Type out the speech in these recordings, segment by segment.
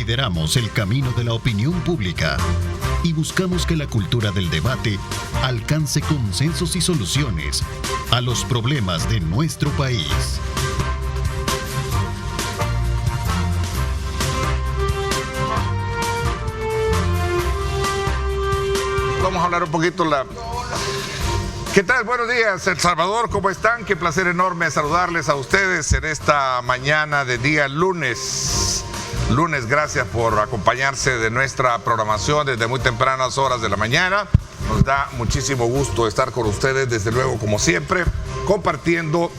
Lideramos el camino de la opinión pública y buscamos que la cultura del debate alcance consensos y soluciones a los problemas de nuestro país. Vamos a hablar un poquito ¿Qué tal? Buenos días, El Salvador, ¿cómo están? Qué placer enorme saludarles a ustedes en esta mañana de día lunes. Gracias por acompañarse de nuestra programación desde muy tempranas horas de la mañana. Nos da muchísimo gusto estar con ustedes, desde luego, como siempre, compartiendo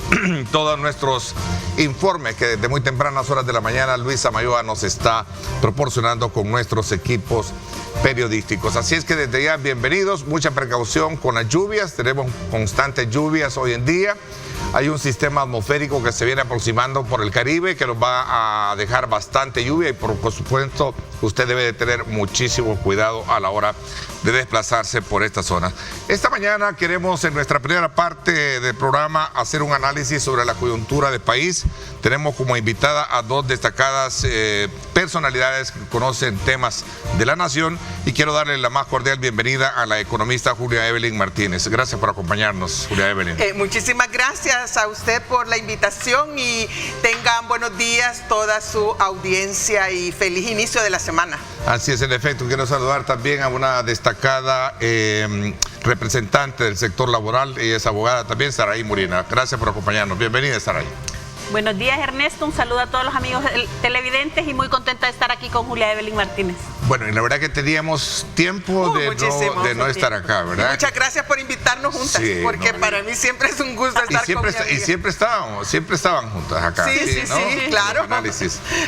todos nuestros informes que desde muy tempranas horas de la mañana Luisa Mayoa nos está proporcionando con nuestros equipos periodísticos. Así es que desde ya, bienvenidos, mucha precaución con las lluvias, tenemos constantes lluvias hoy en día. Hay un sistema atmosférico que se viene aproximando por el Caribe que nos va a dejar bastante lluvia y por supuesto usted debe de tener muchísimo cuidado a la hora de desplazarse por esta zona. Esta mañana queremos en nuestra primera parte del programa hacer un análisis sobre la coyuntura del país. Tenemos como invitada a dos destacadas personalidades que conocen temas de la nación y quiero darle la más cordial bienvenida a la economista Julia Evelyn Martínez. Gracias por acompañarnos, Julia Evelyn. Muchísimas gracias a usted por la invitación y tengan buenos días toda su audiencia y feliz inicio de la semana. Así es, en efecto, quiero saludar también a una destacada representante del sector laboral y es abogada también, Saraí Murina. Gracias por acompañarnos. Bienvenida, Saraí. Buenos días, Ernesto. Un saludo a todos los amigos televidentes y muy contenta de estar aquí con Julia Evelyn Martínez. Bueno, y la verdad que teníamos tiempo de no estar acá, ¿verdad? Y muchas gracias por invitarnos juntas, sí, porque para mí siempre es un gusto estar con mi amiga. Y siempre estaban juntas acá. Sí, claro.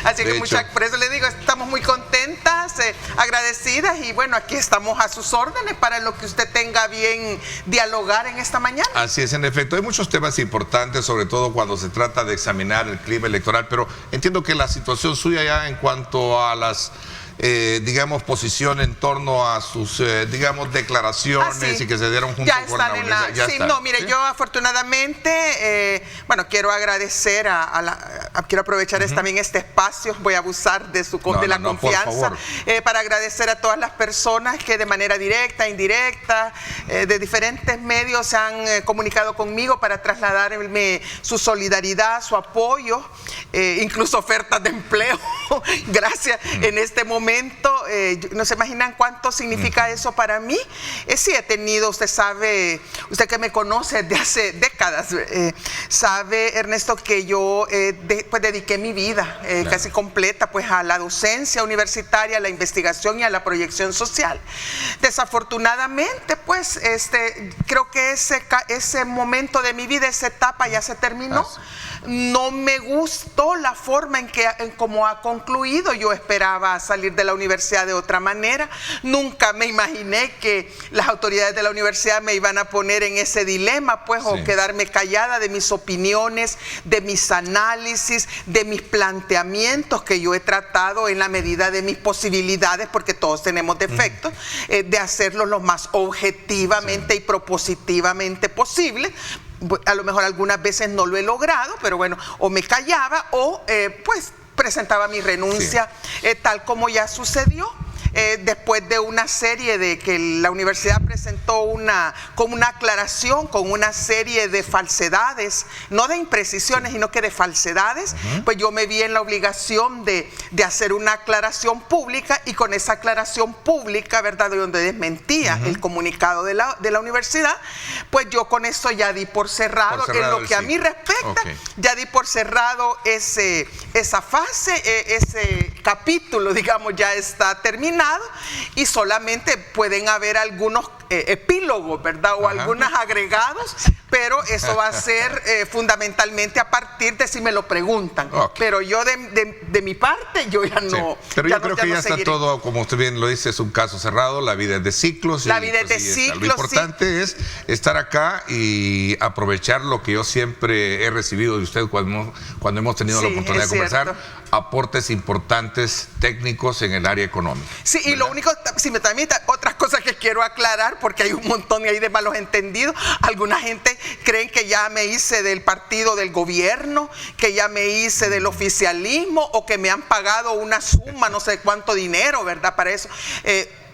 Así que por eso le digo, estamos muy contentas, agradecidas y bueno, aquí estamos a sus órdenes para lo que usted tenga bien dialogar en esta mañana. Así es, en efecto, hay muchos temas importantes, sobre todo cuando se trata de examinar el clima electoral, pero entiendo que la situación suya ya en cuanto a las digamos, posición en torno a sus, digamos, declaraciones y que se dieron junto con la universidad. Yo afortunadamente, quiero agradecer quiero aprovechar también este espacio, voy a abusar de la confianza, para agradecer a todas las personas que de manera directa, indirecta, de diferentes medios se han comunicado conmigo para trasladarme su solidaridad, su apoyo, incluso ofertas de empleo. Gracias en este momento. No se imaginan cuánto significa eso para mí. Sí he tenido, usted sabe, usted que me conoce desde hace décadas, sabe, Ernesto, que yo dediqué mi vida casi completa pues a la docencia universitaria, a la investigación y a la proyección social. Desafortunadamente, pues, creo que ese momento de mi vida, esa etapa ya se terminó. No me gustó la forma en cómo ha concluido. Yo esperaba salir de la universidad de otra manera. Nunca me imaginé que las autoridades de la universidad me iban a poner en ese dilema, pues, o quedarme callada de mis opiniones, de mis análisis, de mis planteamientos que yo he tratado en la medida de mis posibilidades, porque todos tenemos defectos, de hacerlo lo más objetivamente y propositivamente posible. A lo mejor algunas veces no lo he logrado, pero bueno, o me callaba o pues presentaba mi renuncia, tal como ya sucedió. Después de una serie de que la universidad presentó como una aclaración con una serie de falsedades, no de imprecisiones, sino que de falsedades, pues yo me vi en la obligación de hacer una aclaración pública y con esa aclaración pública, ¿verdad?, donde desmentía el comunicado de la universidad, pues yo con eso ya di por cerrado, en lo que a mí respecta, ya di por cerrado esa fase, ese capítulo, digamos, ya está terminado. Y solamente pueden haber algunos epílogos, ¿verdad? O algunos agregados, pero eso va a ser fundamentalmente a partir de si me lo preguntan. Pero yo de mi parte, yo ya no. Pero yo creo que ya está todo, como usted bien lo dice, es un caso cerrado, la vida es de ciclos. La vida es de ciclos. Lo importante es estar acá y aprovechar lo que yo siempre he recibido de usted cuando hemos tenido la oportunidad de conversar, aportes importantes técnicos en el área económica. Sí, ¿verdad? Y lo único, si me permite, otra cosa cosa que quiero aclarar porque hay un montón ahí de malos entendidos. Alguna gente cree que ya me hice del partido del gobierno, que ya me hice del oficialismo o que me han pagado una suma, no sé cuánto dinero, ¿verdad? Para eso.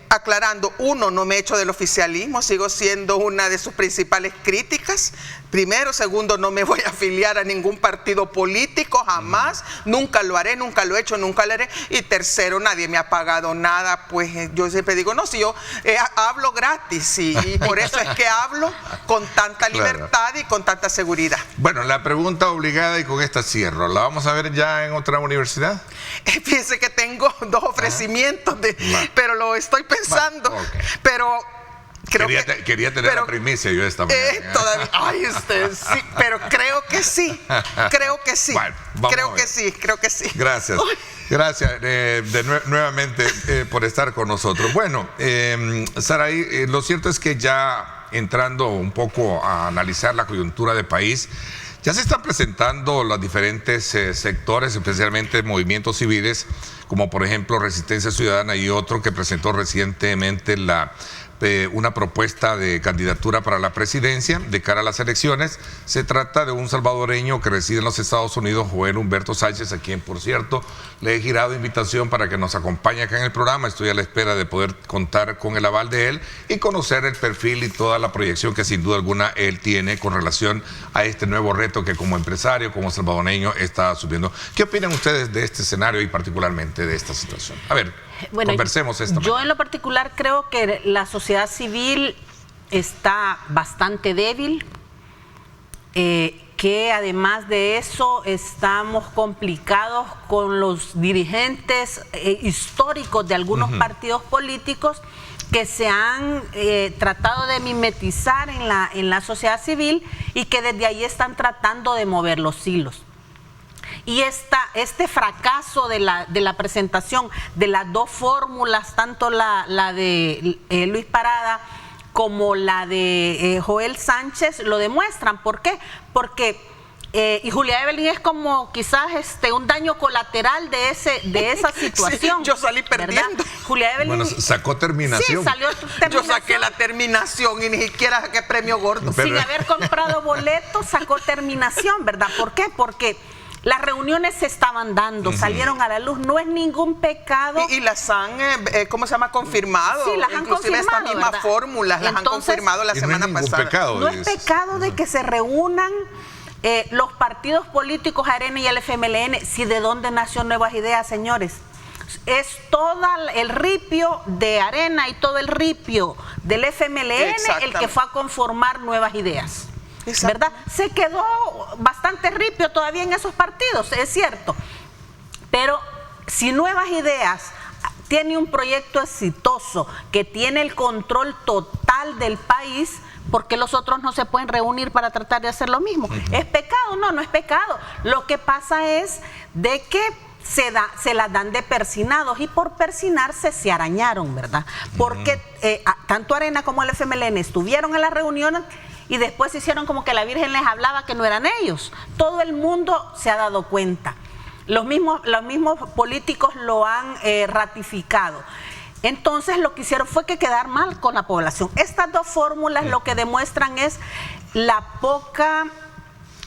Aclarando, uno, no me he hecho del oficialismo, sigo siendo una de sus principales críticas. Primero, segundo, no me voy a afiliar a ningún partido político, jamás, nunca lo haré, nunca lo he hecho, nunca lo haré. Y tercero, nadie me ha pagado nada, pues yo siempre digo, no, si yo hablo gratis y por eso es que hablo con tanta libertad y con tanta seguridad. Bueno, la pregunta obligada y con esta cierro, ¿la vamos a ver ya en otra universidad? Fíjense que tengo 2 ofrecimientos, pero lo estoy pensando, pero... Quería tener la primicia yo esta mañana. Todavía, ay, usted sí, pero creo que sí. Bueno, creo que sí. Gracias. Gracias nuevamente por estar con nosotros. Bueno, Saraí, lo cierto es que ya entrando un poco a analizar la coyuntura del país, ya se están presentando los diferentes sectores, especialmente movimientos civiles, como por ejemplo Resistencia Ciudadana y otro que presentó recientemente una propuesta de candidatura para la presidencia de cara a las elecciones. Se trata de un salvadoreño que reside en los Estados Unidos, Joel Humberto Sánchez, a quien, por cierto, le he girado invitación para que nos acompañe acá en el programa. Estoy a la espera de poder contar con el aval de él y conocer el perfil y toda la proyección que sin duda alguna él tiene con relación a este nuevo reto que como empresario, como salvadoreño está asumiendo. ¿Qué opinan ustedes de este escenario y particularmente de esta situación? A ver, conversemos esta mañana. Yo en lo particular creo que la sociedad civil está bastante débil, que además de eso estamos complicados con los dirigentes históricos de algunos partidos políticos que se han tratado de mimetizar en la sociedad civil y que desde ahí están tratando de mover los hilos. Y este fracaso de la presentación de las 2 fórmulas, tanto la de Luis Parada como la de Joel Sánchez, lo demuestran. ¿Por qué? Porque y Julia Evelyn es como quizás un daño colateral de esa situación. Sí, yo salí perdiendo. ¿Verdad? Julia Evelyn, bueno, sacó terminación. Sí, salió terminación. Yo saqué la terminación y ni siquiera saqué premio gordo. Sin haber comprado boletos, sacó terminación, ¿verdad? ¿Por qué? Porque las reuniones se estaban dando, salieron a la luz, no es ningún pecado. Y las han, ¿cómo se llama? Confirmado. Sí, las han inclusive confirmado, estas mismas fórmulas las han confirmado la semana pasada. Pecado, no es pecado de que se reúnan los partidos políticos Arena y el FMLN, si de dónde nació Nuevas Ideas, señores. Es todo el ripio de Arena y todo el ripio del FMLN el que fue a conformar Nuevas Ideas. ¿Verdad? Se quedó bastante ripio todavía en esos partidos, es cierto. Pero si Nuevas Ideas tiene un proyecto exitoso que tiene el control total del país, ¿por qué los otros no se pueden reunir para tratar de hacer lo mismo? ¿Es pecado? No, no es pecado. Lo que pasa es de que se las dan de persinados y por persinarse se arañaron, ¿verdad? Porque tanto Arena como el FMLN estuvieron en las reuniones y después hicieron como que la Virgen les hablaba que no eran ellos. Todo el mundo se ha dado cuenta. Los mismos políticos lo han ratificado. Entonces lo que hicieron fue que quedar mal con la población. Estas 2 fórmulas lo que demuestran es la poca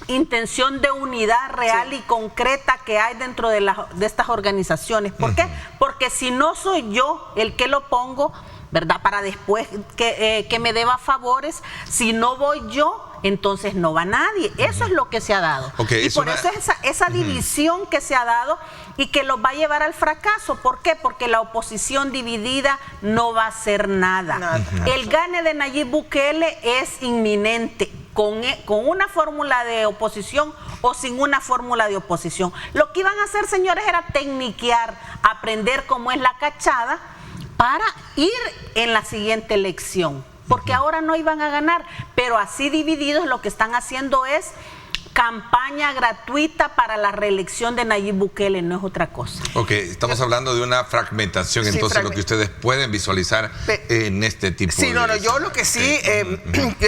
intención de unidad real y concreta que hay dentro de estas organizaciones. ¿Por qué? Porque si no soy yo el que lo pongo, ¿verdad? Para después que me deba favores, si no voy yo, entonces no va nadie. Eso es lo que se ha dado. Y por eso es esa división que se ha dado y que los va a llevar al fracaso. ¿Por qué? Porque la oposición dividida no va a hacer nada. El gane de Nayib Bukele es inminente, con una fórmula de oposición o sin una fórmula de oposición. Lo que iban a hacer, señores, era tecniquear, aprender cómo es la cachada para ir en la siguiente elección, porque ahora no iban a ganar, pero así divididos lo que están haciendo es campaña gratuita para la reelección de Nayib Bukele, no es otra cosa. Ok, estamos hablando de una fragmentación, entonces lo que ustedes pueden visualizar en este tipo de... Sí, yo lo que sí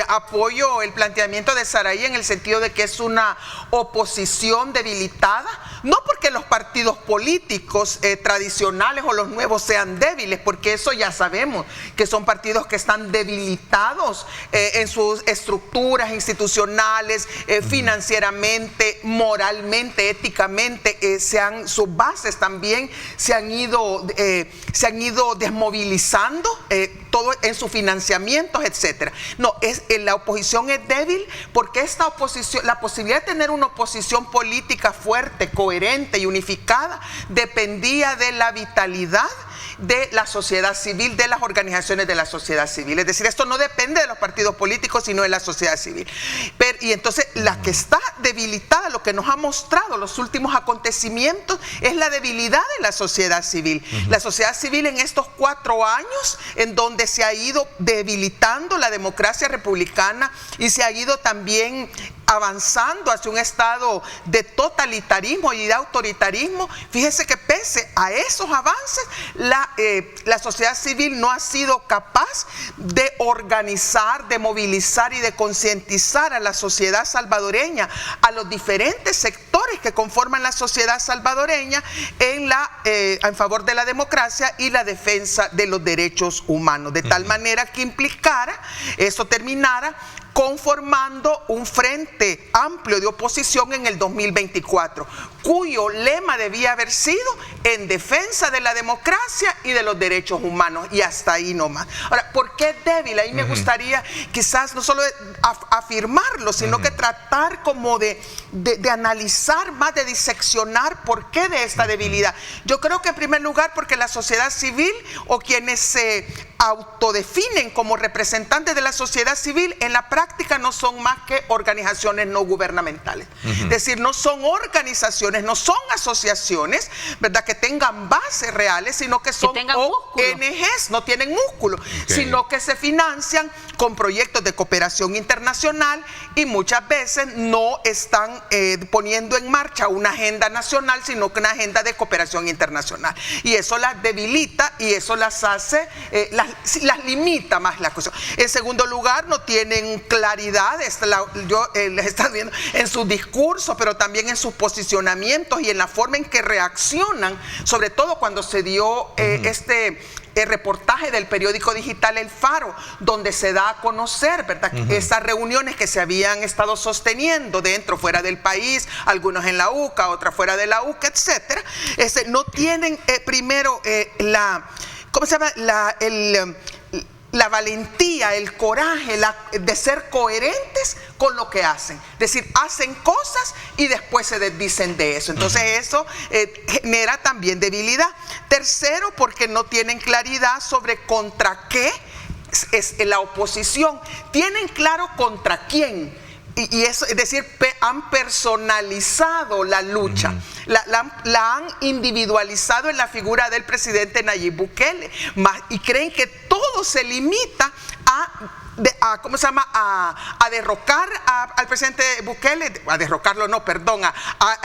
apoyo el planteamiento de Saraí en el sentido de que es una oposición debilitada, no porque los partidos políticos tradicionales o los nuevos sean débiles, porque eso ya sabemos, que son partidos que están debilitados en sus estructuras institucionales, financieramente, moralmente, éticamente, sus bases también se han ido desmovilizando, todo en sus financiamientos, etcétera. No, la oposición es débil porque la posibilidad de tener una oposición política fuerte, coherente y unificada dependía de la vitalidad de la sociedad civil, de las organizaciones de la sociedad civil. Es decir, esto no depende de los partidos políticos, sino de la sociedad civil. Y entonces, la que está debilitada, lo que nos ha mostrado los últimos acontecimientos, es la debilidad de la sociedad civil. La sociedad civil en estos 4 años, en donde se ha ido debilitando la democracia republicana y se ha ido también avanzando hacia un estado de totalitarismo y de autoritarismo. Fíjese que pese a esos avances, la sociedad civil no ha sido capaz de organizar, de movilizar y de concientizar a la sociedad salvadoreña, a los diferentes sectores que conforman la sociedad salvadoreña en favor de la democracia y la defensa de los derechos humanos, de tal manera que terminara conformando un frente amplio de oposición en el 2024, cuyo lema debía haber sido en defensa de la democracia y de los derechos humanos, y hasta ahí nomás. Ahora, ¿por qué es débil? Ahí me gustaría quizás no solo afirmarlo, sino que tratar como de analizar más, de diseccionar por qué de esta debilidad. Yo creo que en primer lugar porque la sociedad civil, o quienes se autodefinen como representantes de la sociedad civil, en la práctica no son más que organizaciones no gubernamentales. Es decir, no son organizaciones, no son asociaciones, ¿verdad?, que tengan bases reales, sino que son ONGs, no tienen músculo, sino que se financian con proyectos de cooperación internacional y muchas veces no están poniendo en marcha una agenda nacional, sino que una agenda de cooperación internacional. Y eso las debilita y eso las hace, las limita más la cuestión. En segundo lugar, no tienen claridad, yo les estaba viendo en sus discursos, pero también en sus posicionamientos y en la forma en que reaccionan, sobre todo cuando se dio el reportaje del periódico digital El Faro, donde se da a conocer, ¿verdad?, esas reuniones que se habían estado sosteniendo dentro, fuera del país, algunos en la UCA, otras fuera de la UCA, etcétera. No tienen primero ¿cómo se llama? La valentía, el coraje de ser coherentes con lo que hacen. Es decir, hacen cosas y después se desdicen de eso. Entonces eso genera también debilidad. Tercero, porque no tienen claridad sobre contra qué es la oposición. Tienen claro contra quién. Y eso, es decir, han personalizado la lucha, la han individualizado en la figura del presidente Nayib Bukele, y creen que todo se limita a derrocar al presidente Bukele, a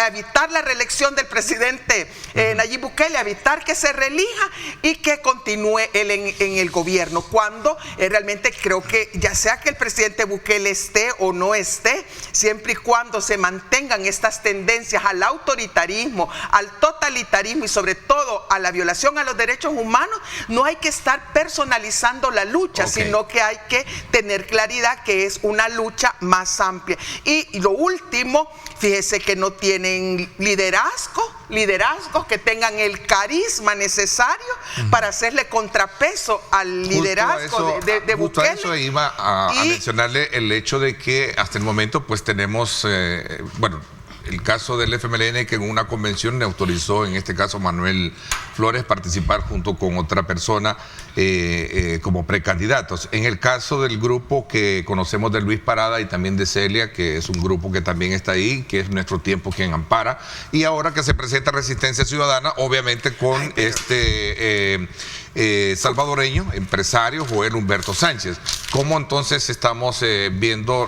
evitar la reelección del presidente Nayib Bukele, a evitar que se reelija y que continúe él en el gobierno, cuando realmente creo que ya sea que el presidente Bukele esté o no esté, siempre y cuando se mantengan estas tendencias al autoritarismo, al totalitarismo y sobre todo a la violación a los derechos humanos, no hay que estar personalizando la lucha, sino que hay que tener claridad que es una lucha más amplia. Y lo último, fíjese que no tienen liderazgos que tengan el carisma necesario para hacerle contrapeso al liderazgo de Bukele. Justo a eso iba a mencionarle el hecho de que hasta el momento pues tenemos, el caso del FMLN, que en una convención le autorizó, en este caso Manuel Flores, participar junto con otra persona como precandidatos. En el caso del grupo que conocemos de Luis Parada y también de Celia, que es un grupo que también está ahí, que es Nuestro Tiempo quien ampara, y ahora que se presenta Resistencia Ciudadana, obviamente con salvadoreño, empresario Joel Humberto Sánchez. ¿Cómo entonces estamos viendo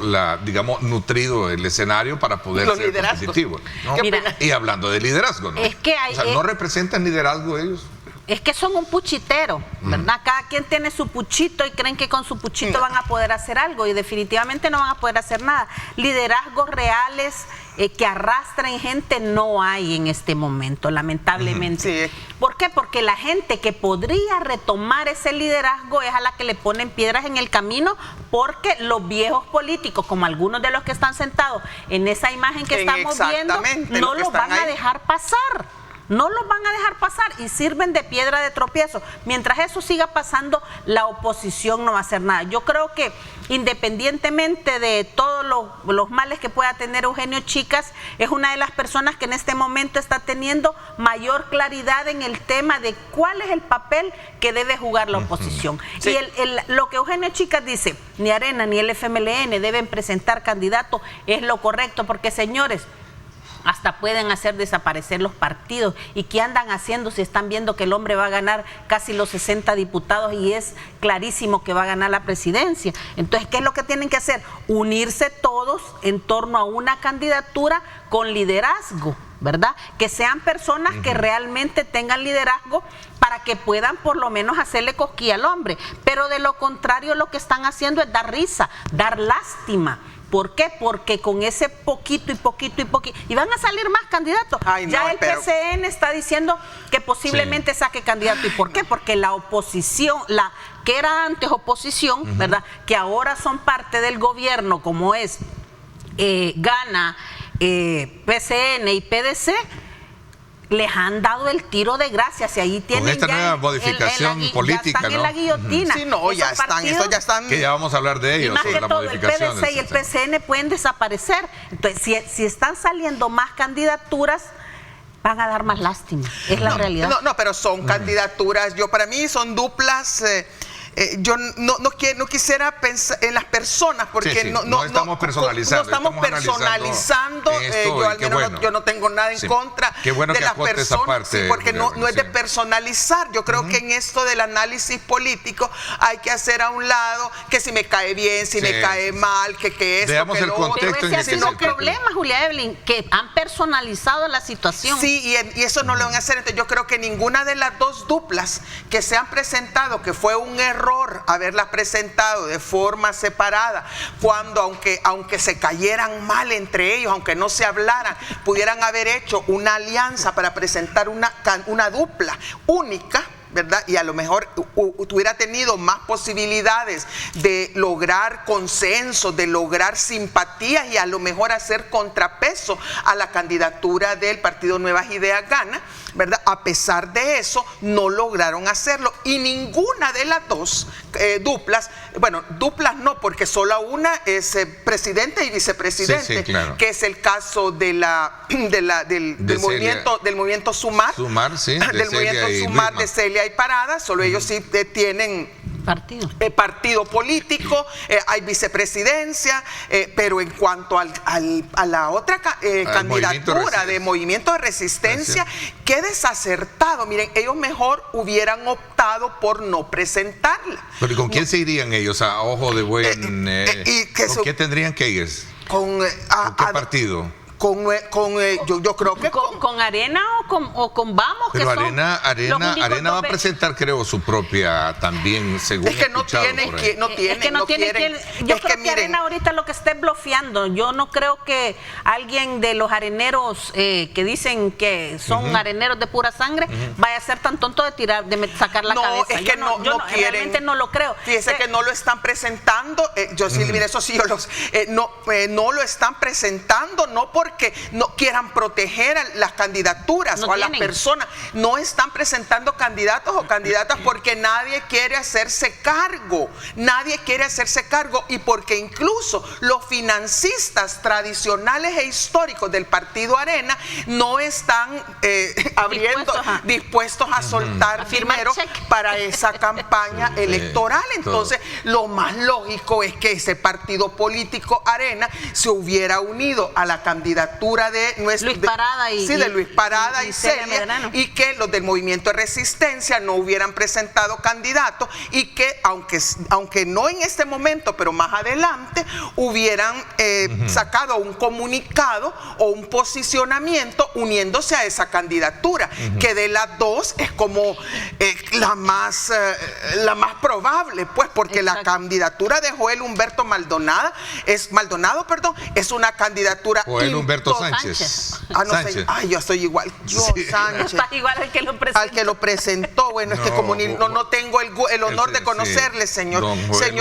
nutrido el escenario para poder ser competitivos, ¿no? Y hablando de liderazgo, ¿no? Es que ¿no representan liderazgo ellos? Es que son un puchitero, ¿verdad? Cada quien tiene su puchito y creen que con su puchito van a poder hacer algo y definitivamente no van a poder hacer nada. Liderazgos reales que arrastren gente no hay en este momento, lamentablemente. Sí. ¿Por qué? Porque la gente que podría retomar ese liderazgo es a la que le ponen piedras en el camino, porque los viejos políticos, como algunos de los que están sentados en esa imagen que estamos viendo, no los van a dejar pasar. No los van a dejar pasar y sirven de piedra de tropiezo. Mientras eso siga pasando, la oposición no va a hacer nada. Yo creo que independientemente de todos los males que pueda tener Eugenio Chicas, es una de las personas que en este momento está teniendo mayor claridad en el tema de cuál es el papel que debe jugar la oposición. Sí. Y lo que Eugenio Chicas dice, ni Arena ni el FMLN deben presentar candidatos, es lo correcto, porque señores, hasta pueden hacer desaparecer los partidos. ¿Y qué andan haciendo si están viendo que el hombre va a ganar casi los 60 diputados y es clarísimo que va a ganar la presidencia? Entonces, ¿qué es lo que tienen que hacer? Unirse todos en torno a una candidatura con liderazgo, ¿verdad? Que sean personas que realmente tengan liderazgo para que puedan por lo menos hacerle cosquilla al hombre. Pero de lo contrario, lo que están haciendo es dar risa, dar lástima. ¿Por qué? Porque con ese poquito y van a salir más candidatos. Ya el PCN está diciendo que posiblemente saque candidato. ¿Y por qué? Porque la oposición, la que era antes oposición, ¿verdad? Que ahora son parte del gobierno, como es Gana, PCN y PDC, les han dado el tiro de gracia. Si ahí tienen con esta nueva modificación política, ya están, ¿no?, en la guillotina. Sí, no, ya están. Que ya vamos a hablar de ellos. Y más que todo, el PDC y el PCN pueden desaparecer. Entonces, si están saliendo más candidaturas, van a dar más lástima. Es la realidad. No, pero son candidaturas. Para mí son duplas. Yo no quisiera pensar en las personas, porque no estamos personalizando. No estamos personalizando. Yo al menos yo no tengo nada en contra de las personas, porque no es de personalizar. Yo creo que en esto del análisis político hay que hacer a un lado que si me cae bien, si me cae mal, que esto, veamos que el lo contexto. otro. Pero ese ha sido el problema, Julia Evelyn, que han personalizado la situación. Sí, y eso no lo van a hacer. Entonces yo creo que ninguna de las dos duplas que se han presentado, que fue un error haberlas presentado de forma separada, cuando aunque se cayeran mal entre ellos, aunque no se hablaran, pudieran haber hecho una alianza para presentar una dupla única, ¿verdad? Y a lo mejor hubiera tenido más posibilidades de lograr consenso, de lograr simpatías y a lo mejor hacer contrapeso a la candidatura del Partido Nuevas Ideas Gana, ¿verdad? A pesar de eso, no lograron hacerlo. Y ninguna de las dos duplas, duplas no, porque solo una es presidente y vicepresidente, claro, que es el caso del movimiento Sumar. Del movimiento Sumar de Celia y Parada. Solo ellos sí tienen partido político, hay vicepresidencia, pero en cuanto a la otra candidatura de Movimiento de Resistencia, qué desacertado. Miren, ellos mejor hubieran optado por no presentarla. ¿Pero y con quién se irían ellos a ojo de buen? ¿Con qué tendrían que ir? ¿Con qué partido? Yo creo que con Arena o con Vamos. Pero Arena va a presentar, creo, su propia también, según es que no tienen. Yo creo que Arena ahorita lo que está es bloqueando. Yo no creo que alguien de los areneros que dicen que son areneros de pura sangre vaya a ser tan tonto de sacar la cabeza. Es que yo realmente no lo creo. Fíjese que no lo están presentando. Mira, eso sí, no lo están presentando, no porque no quieran proteger a las candidaturas o a las personas. No están presentando candidatos o candidatas porque nadie quiere hacerse cargo. Nadie quiere hacerse cargo, y porque incluso los financistas tradicionales e históricos del Partido Arena no están dispuestos a soltar dinero para esa campaña electoral. Entonces, lo más lógico es que ese partido político Arena se hubiera unido a la candidatura de Luis Parada y Celia, y que los del Movimiento de Resistencia no hubieran presentado candidato, y que aunque no en este momento, pero más adelante, hubieran sacado un comunicado o un posicionamiento uniéndose a esa candidatura, que de las dos es como la más probable, pues, porque la candidatura de Joel Humberto Maldonado es una candidatura. Joel Humberto Sánchez. Sánchez. Ay, yo soy igual. Sánchez. Estás igual al que lo presentó. Al que lo presentó. Bueno, es que como no tengo el honor de conocerle, señor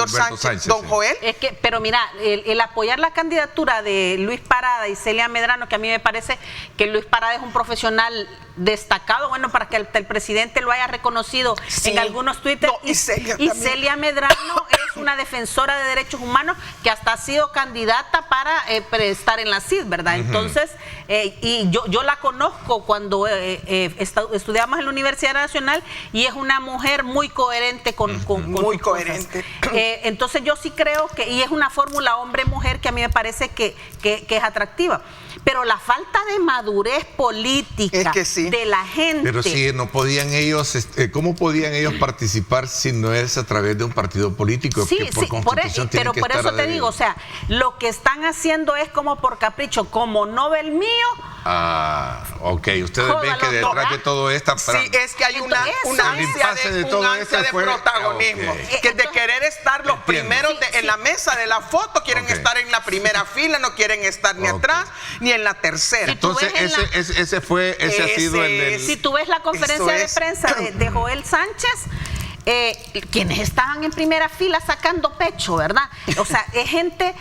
Sánchez. Don Joel. Es que, pero mira, el apoyar la candidatura de Luis Parada y Celia Medrano, que a mí me parece que Luis Parada es un profesional destacado, bueno, para que el presidente lo haya reconocido en algunos Twitter, y Celia Medrano es una defensora de derechos humanos que hasta ha sido candidata para estar en la CID, ¿verdad? Entonces, y yo la conozco cuando estudiamos en la Universidad Nacional, y es una mujer muy coherente con muy coherente. Entonces yo sí creo que, y es una fórmula hombre-mujer que a mí me parece que es atractiva. Pero la falta de madurez política de la gente. Pero sí, no podían ellos, ¿cómo podían ellos participar si no es a través de un partido político? Sí, pero por eso te digo, o sea, lo que están haciendo es como por capricho, como no ve el mío. Ah, ok, ustedes ven que detrás de todo esto... Sí, es que hay un ansia de protagonismo, que de querer estar los primeros en la mesa de la foto, quieren estar en la primera fila, no quieren estar ni atrás ni en la tercera. Entonces ese ha sido el... Si tú ves la conferencia de prensa de Joel Sánchez, quienes estaban en primera fila sacando pecho, ¿verdad? O sea, es gente...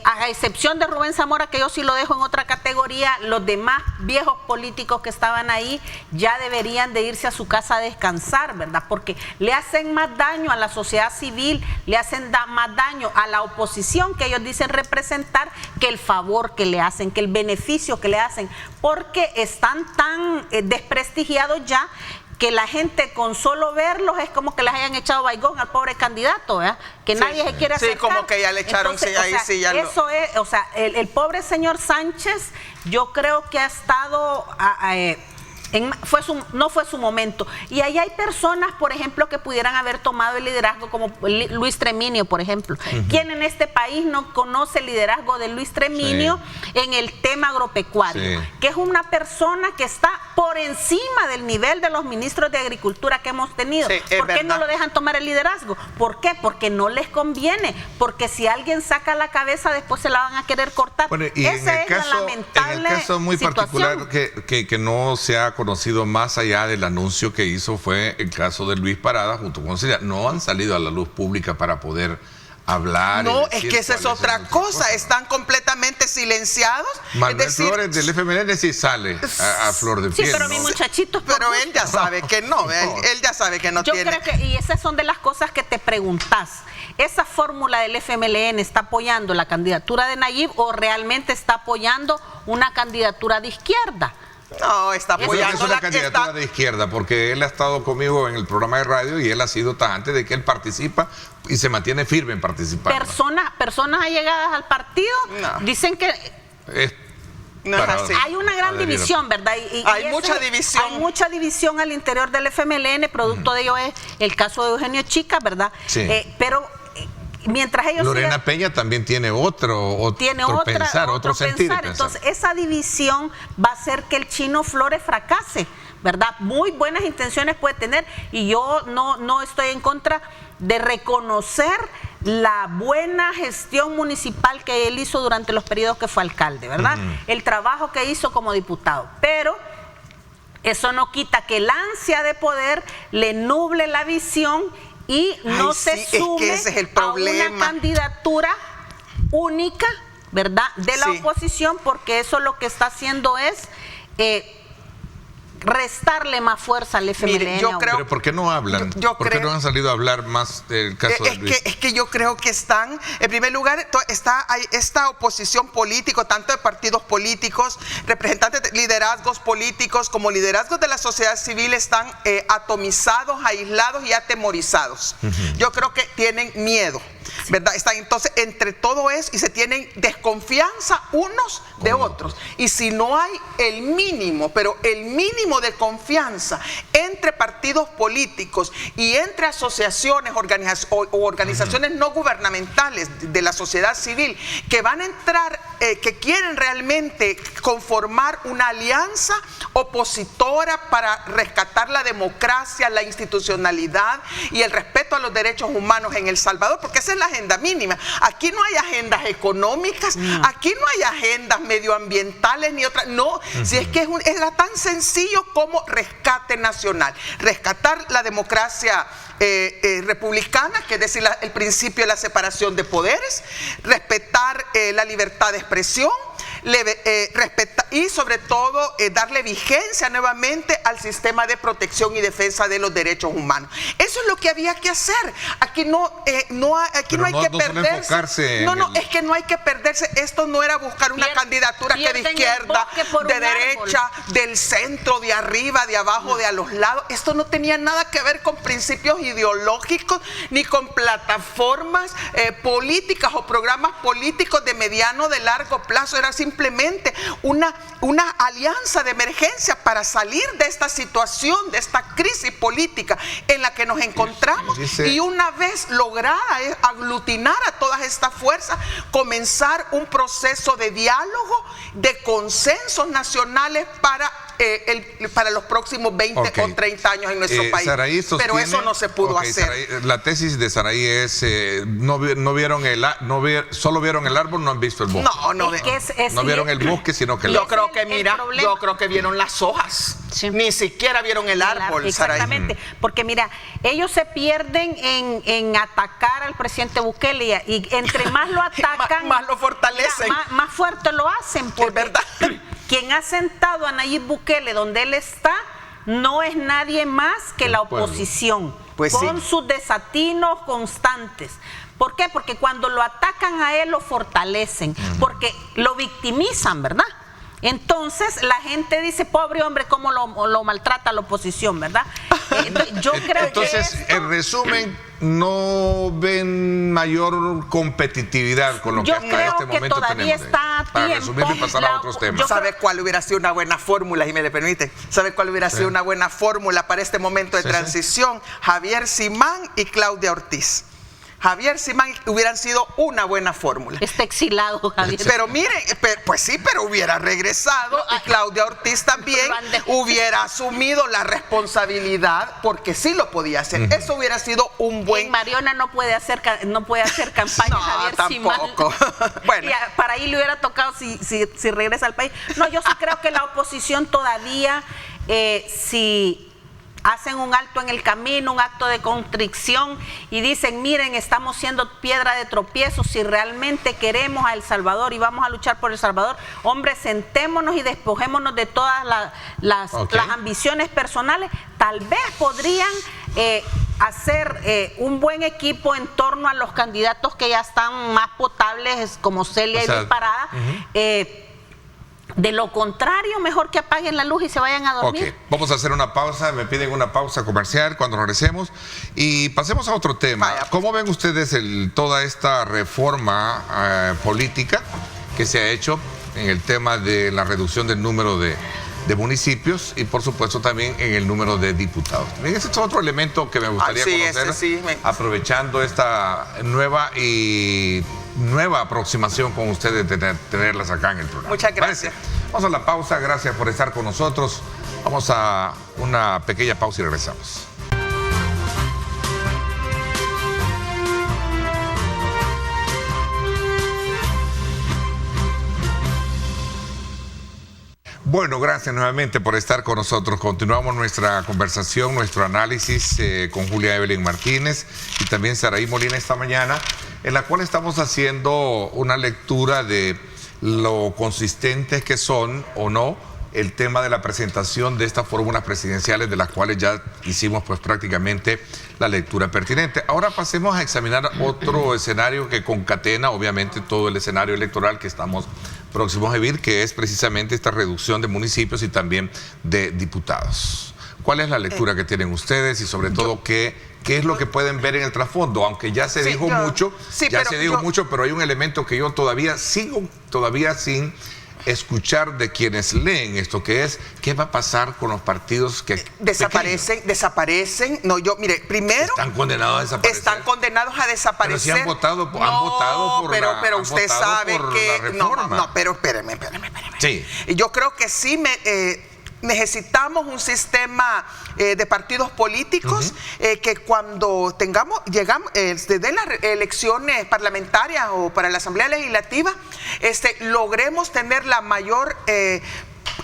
a excepción de Rubén Zamora, que yo sí lo dejo en otra categoría, los demás viejos políticos que estaban ahí ya deberían de irse a su casa a descansar, ¿verdad? Porque le hacen más daño a la sociedad civil, le hacen más daño a la oposición que ellos dicen representar, que el favor que le hacen, que el beneficio que le hacen, porque están tan desprestigiados ya, que la gente con solo verlos es como que les hayan echado baigón al pobre candidato, ¿verdad? Que nadie se quiere acercar. Sí, como que ya le echaron. Entonces, eso es, o sea, el pobre señor Sánchez, yo creo que ha estado... no fue su momento. Y ahí hay personas, por ejemplo, que pudieran haber tomado el liderazgo, como Luis Treminio, por ejemplo. ¿Quién en este país no conoce el liderazgo de Luis Treminio en el tema agropecuario? Que es una persona que está por encima del nivel de los ministros de Agricultura que hemos tenido. ¿Por qué no lo dejan tomar el liderazgo? ¿Por qué? Porque no les conviene. Porque si alguien saca la cabeza, después se la van a querer cortar. Bueno, y esa es la lamentable en el caso muy particular que no se ha conocido más allá del anuncio que hizo fue el caso de Luis Parada junto con Celia. No han salido a la luz pública para poder hablar. No, es que esa es otra cosa. Están completamente silenciados. Manuel Flores del FMLN sí sale a flor de piel. Sí, pero mi muchachito. Pero él ya sabe que no. Él ya sabe que no tiene. Yo creo que, y esas son de las cosas que te preguntas. ¿Esa fórmula del FMLN está apoyando la candidatura de Nayib o realmente está apoyando una candidatura de izquierda? No, está apoyando. Es una candidatura de izquierda, porque él ha estado conmigo en el programa de radio y él ha sido tajante de que él participa y se mantiene firme en participar. Personas allegadas al partido dicen que... hay una gran división, ¿verdad? Hay mucha división. Hay mucha división al interior del FMLN, producto de ello es el caso de Eugenio Chica, ¿verdad? Sí. Pero... mientras ellos Lorena Peña también tiene otro sentir. Entonces esa división va a hacer que el Chino Flores fracase, ¿verdad? Muy buenas intenciones puede tener, y yo no estoy en contra de reconocer la buena gestión municipal que él hizo durante los periodos que fue alcalde, ¿verdad? El trabajo que hizo como diputado, pero eso no quita que el ansia de poder le nuble la visión y no se sume a una candidatura única, ¿verdad?, de la oposición, porque eso lo que está haciendo es restarle más fuerza al FMLN. Mire, pero ¿por qué no hablan? ¿Por qué no han salido a hablar más del caso de Luis? Es que yo creo que están, en primer lugar, está esta oposición política, tanto de partidos políticos, representantes de liderazgos políticos, como liderazgos de la sociedad civil, están atomizados, aislados y atemorizados. Yo creo que tienen miedo. ¿verdad? Está entonces entre todo eso y se tienen desconfianza unos de otros. Y si no hay el mínimo, pero el mínimo de confianza entre partidos políticos y entre asociaciones o organizaciones no gubernamentales de la sociedad civil que van a entrar, que quieren realmente conformar una alianza opositora para rescatar la democracia, la institucionalidad y el respeto a los derechos humanos en El Salvador, porque esa es la agenda mínima. Aquí no hay agendas económicas, aquí no hay agendas medioambientales ni otras, no, si es que era tan sencillo como rescate nacional, rescatar la democracia republicana, que es decir, el principio de la separación de poderes, respetar la libertad de expresión, y sobre todo darle vigencia nuevamente al sistema de protección y defensa de los derechos humanos. Eso es lo que había que hacer. Aquí no hay que perderse. Es que no hay que perderse. Esto no era buscar una candidatura que de izquierda, de derecha, del centro, de arriba, de abajo, de a los lados. Esto no tenía nada que ver con principios ideológicos ni con plataformas políticas o programas políticos de mediano, de largo plazo. Era simplemente una alianza de emergencia para salir de esta situación, de esta crisis política en la que nos encontramos, y una vez lograda aglutinar a todas estas fuerzas, comenzar un proceso de diálogo, de consensos nacionales para los próximos 20 o 30 años en nuestro país. Saraí sostiene, pero eso no se pudo hacer. Saraí, la tesis de Saraí es solo vieron el árbol, no han visto el bosque. No vieron el bosque, sino que yo creo que vieron las hojas. Sí. Ni siquiera vieron el árbol. Exactamente, porque mira, ellos se pierden en atacar al presidente Bukele, y entre más lo atacan, más lo fortalecen. Más fuerte lo hacen. Es verdad. Quien ha sentado a Nayib Bukele donde él está no es nadie más que la oposición, con sus desatinos constantes. ¿Por qué? Porque cuando lo atacan a él lo fortalecen, porque lo victimizan, ¿verdad? Entonces la gente dice, pobre hombre, cómo lo maltrata la oposición, ¿verdad? Yo creo entonces, en resumen, no ven mayor competitividad con lo que hasta este momento todavía tenemos. Está a para tiempo, resumir y pasar a otros temas. ¿Sabe cuál hubiera sido una buena fórmula, si me le permite? ¿Sabe cuál hubiera sido una buena fórmula para este momento de transición? Javier Simán y Claudia Ortiz. Javier Simán hubieran sido una buena fórmula. Está exilado, Javier. Pero miren, pero hubiera regresado, y Claudia Ortiz también hubiera asumido la responsabilidad, porque sí lo podía hacer. Eso hubiera sido un buen... En Mariona no puede hacer campaña Javier tampoco. Simán. Bueno. Y para ahí le hubiera tocado si regresa al país. No, yo sí creo que la oposición todavía, si hacen un alto en el camino, un acto de contrición, y dicen, miren, estamos siendo piedra de tropiezo, si realmente queremos a El Salvador y vamos a luchar por El Salvador, hombre, sentémonos y despojémonos de todas las ambiciones personales. Tal vez podrían hacer un buen equipo en torno a los candidatos que ya están más potables, como Celia y Luis Parada. De lo contrario, mejor que apaguen la luz y se vayan a dormir. Vamos a hacer una pausa, me piden una pausa comercial cuando regresemos y pasemos a otro tema. ¿Cómo ven ustedes toda esta reforma política que se ha hecho en el tema de la reducción del número de municipios y por supuesto también en el número de diputados? Ese es otro elemento que me gustaría conocer, aprovechando esta nueva aproximación con ustedes de tenerlas acá en el programa. Muchas gracias. Vamos a la pausa, gracias por estar con nosotros. Vamos a una pequeña pausa y regresamos. Bueno, gracias nuevamente por estar con nosotros. Continuamos nuestra conversación, nuestro análisis con Julia Evelyn Martínez y también Saraí Molina esta mañana, en la cual estamos haciendo una lectura de lo consistentes que son o no el tema de la presentación de estas fórmulas presidenciales, de las cuales ya hicimos pues prácticamente la lectura pertinente. Ahora pasemos a examinar otro escenario que concatena obviamente todo el escenario electoral que estamos próximos a vivir, que es precisamente esta reducción de municipios y también de diputados. ¿Cuál es la lectura que tienen ustedes y sobre todo qué es lo que pueden ver en el trasfondo? Aunque ya se dijo mucho, pero hay un elemento que yo todavía sigo sin escuchar de quienes leen esto, que es ¿qué va a pasar con los partidos que desaparecen? No, mire, primero están condenados a desaparecer. Están condenados a desaparecer. Pero si han votado por pero usted sabe que no, pero espéreme. Sí. Yo creo que sí necesitamos un sistema de partidos políticos que cuando den las elecciones parlamentarias o para la Asamblea Legislativa, logremos tener la mayor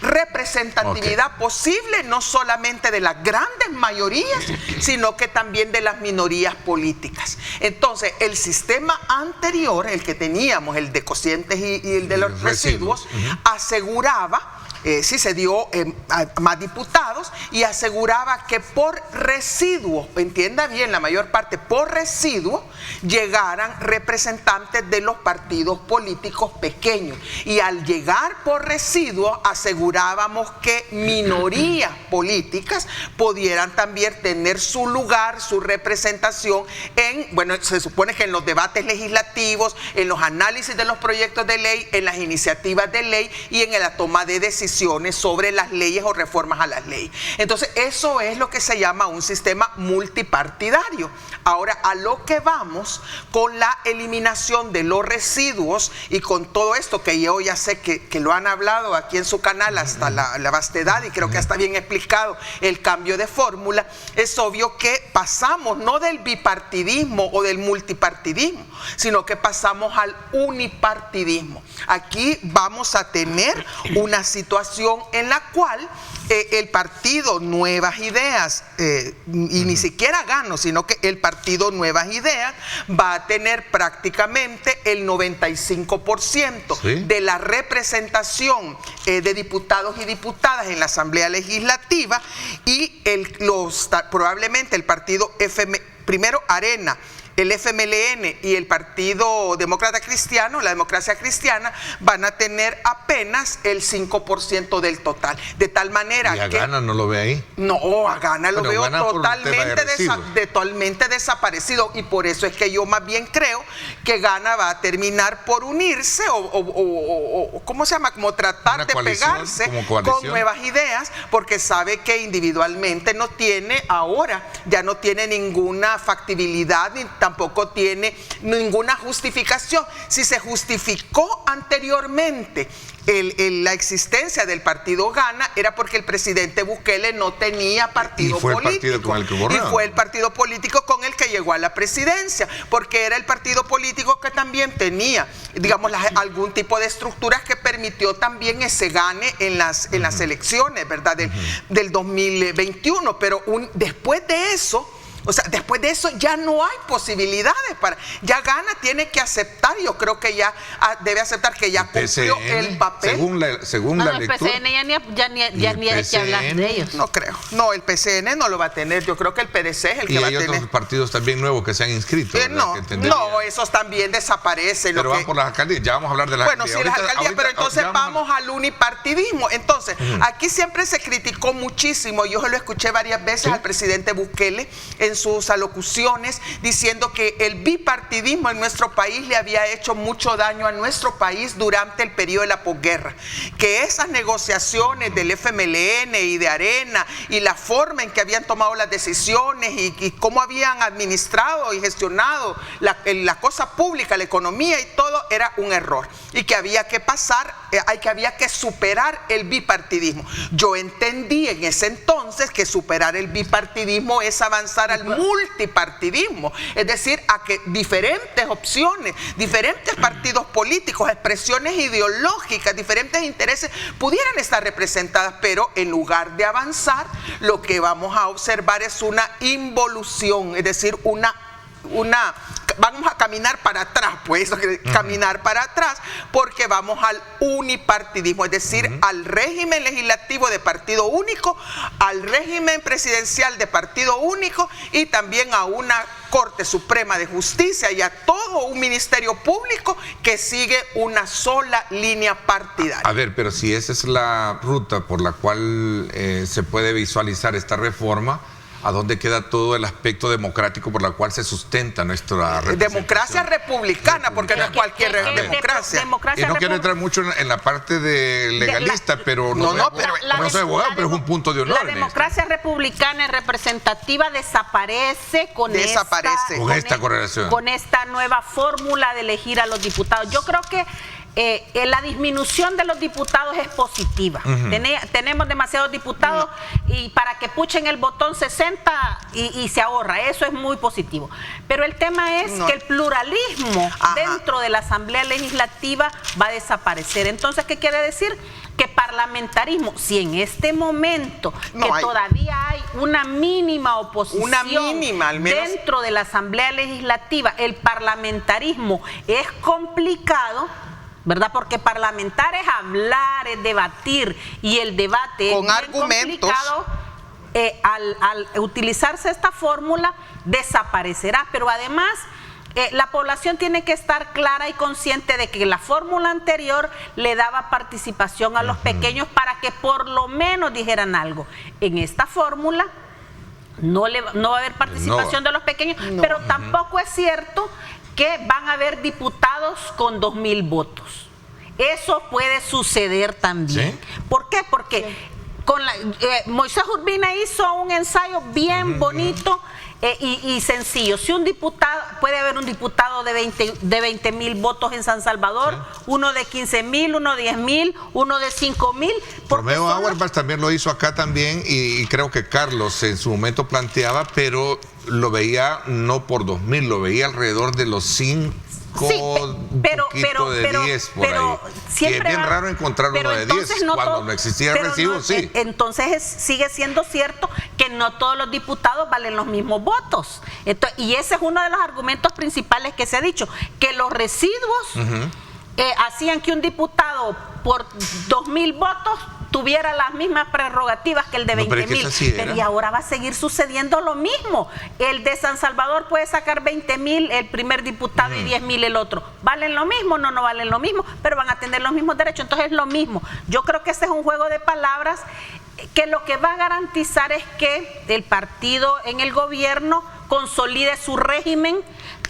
representatividad posible, no solamente de las grandes mayorías, sino que también de las minorías políticas. Entonces, el sistema anterior, el que teníamos, el de cocientes y el de los residuos, aseguraba sí se dio a más diputados y aseguraba que por residuo, entienda bien, la mayor parte por residuo, llegaran representantes de los partidos políticos pequeños. Y al llegar por residuo asegurábamos que minorías políticas pudieran también tener su lugar, su representación se supone que en los debates legislativos, en los análisis de los proyectos de ley, en las iniciativas de ley y en la toma de decisiones sobre las leyes o reformas a las leyes. Entonces, eso es lo que se llama un sistema multipartidario. Ahora, a lo que vamos con la eliminación de los residuos y con todo esto que yo ya sé que lo han hablado aquí en su canal hasta la vastedad y creo que está bien explicado el cambio de fórmula, es obvio que pasamos no del bipartidismo o del multipartidismo, sino que pasamos al unipartidismo. Aquí vamos a tener una situación en la cual el partido Nuevas Ideas, y ni siquiera Gano, sino que el partido Nuevas Ideas va a tener prácticamente el 95% de la representación de diputados y diputadas en la Asamblea Legislativa y probablemente el partido primero Arena, el FMLN y el Partido Demócrata Cristiano, la Democracia Cristiana, van a tener apenas el 5% del total. De tal manera que... ¿Y a Gana no lo ve ahí? No, a Gana lo veo totalmente desaparecido. Y por eso es que yo más bien creo que Gana va a terminar por unirse o ¿cómo se llama? Como tratar de pegarse con Nuevas Ideas, porque sabe que individualmente ya no tiene ninguna factibilidad ni tampoco tiene ninguna justificación. Si se justificó anteriormente la existencia del partido Gana, era porque el presidente Bukele no tenía partido político. Y fue el partido político con el que llegó a la presidencia, porque era el partido político que también tenía, digamos, algún tipo de estructuras que permitió también ese gane en las elecciones, ¿verdad? Del 2021. Pero después de eso, ya no hay posibilidades ya Gana tiene que aceptar, yo creo que ya debe aceptar que ya cumplió el papel. Según la lectura. El PCN ya ni hay que hablar de ellos. No creo. No, el PCN no lo va a tener. Yo creo que el PDC es el que va a tener. Y hay otros partidos también nuevos que se han inscrito. No, esos también desaparecen. Pero van por las alcaldías. Ya vamos a hablar de las alcaldías. Bueno, sí, las alcaldías, pero entonces vamos al unipartidismo. Entonces, aquí siempre se criticó muchísimo. Yo se lo escuché varias veces al presidente Bukele en sus alocuciones diciendo que el bipartidismo en nuestro país le había hecho mucho daño a nuestro país durante el periodo de la posguerra, que esas negociaciones del FMLN y de Arena y la forma en que habían tomado las decisiones y cómo habían administrado y gestionado la cosa pública, la economía y todo, era un error y que había que había que superar el bipartidismo. Yo entendí en ese entonces que superar el bipartidismo es avanzar al multipartidismo, es decir, a que diferentes opciones, diferentes partidos políticos, expresiones ideológicas, diferentes intereses pudieran estar representadas, pero en lugar de avanzar, lo que vamos a observar es una involución, es decir, vamos a caminar para atrás, caminar para atrás, porque vamos al unipartidismo, es decir, al régimen legislativo de partido único, al régimen presidencial de partido único y también a una Corte Suprema de Justicia y a todo un ministerio público que sigue una sola línea partidaria. A ver, pero si esa es la ruta por la cual se puede visualizar esta reforma, ¿a dónde queda todo el aspecto democrático por la cual se sustenta nuestra democracia republicana? Porque no es cualquier democracia. Y no quiero entrar mucho en la parte de legalista, pero no soy abogado, pero es un punto de honor. La democracia republicana y representativa desaparece con esta correlación, con esta nueva fórmula de elegir a los diputados. Yo creo que la disminución de los diputados es positiva. Tenemos demasiados diputados y para que puchen el botón 60 y se ahorra, eso es muy positivo. Pero el tema es que el pluralismo dentro de la Asamblea Legislativa va a desaparecer. Entonces, ¿qué quiere decir? Que parlamentarismo, si en este momento todavía hay una mínima oposición al menos dentro de la Asamblea Legislativa, el parlamentarismo es complicado, ¿verdad? Porque parlamentar es hablar, es debatir, y el debate con es argumentos complicado. Al utilizarse esta fórmula desaparecerá, pero además la población tiene que estar clara y consciente de que la fórmula anterior le daba participación a los pequeños para que por lo menos dijeran algo. En esta fórmula no va a haber participación de los pequeños, pero tampoco es cierto que van a haber diputados con 2,000 votos. Eso puede suceder también. ¿Sí? ¿Por qué? Porque Moisés Urbina hizo un ensayo bien bonito y sencillo. Si un diputado, puede haber un diputado de 20,000 votos en San Salvador, uno de 15,000, uno de 10,000, uno de 5,000. Romeo Auerbach también lo hizo acá también, y creo que Carlos en su momento planteaba, pero lo veía no por 2,000, lo veía alrededor de los 5. Pero 10 por ahí. Siempre es bien raro encontrar uno de 10 cuando no existía el recibo, sí. Entonces sigue siendo cierto que no todos los diputados valen los mismos votos. Y ese es uno de los argumentos principales que se ha dicho, que los residuos hacían que un diputado por 2,000 votos tuviera las mismas prerrogativas que el de 20,000. Pero y ahora va a seguir sucediendo lo mismo. El de San Salvador puede sacar 20,000 el primer diputado y 10,000 el otro. ¿Valen lo mismo? No valen lo mismo, pero van a tener los mismos derechos. Entonces es lo mismo. Yo creo que este es un juego de palabras que lo que va a garantizar es que el partido en el gobierno consolide su régimen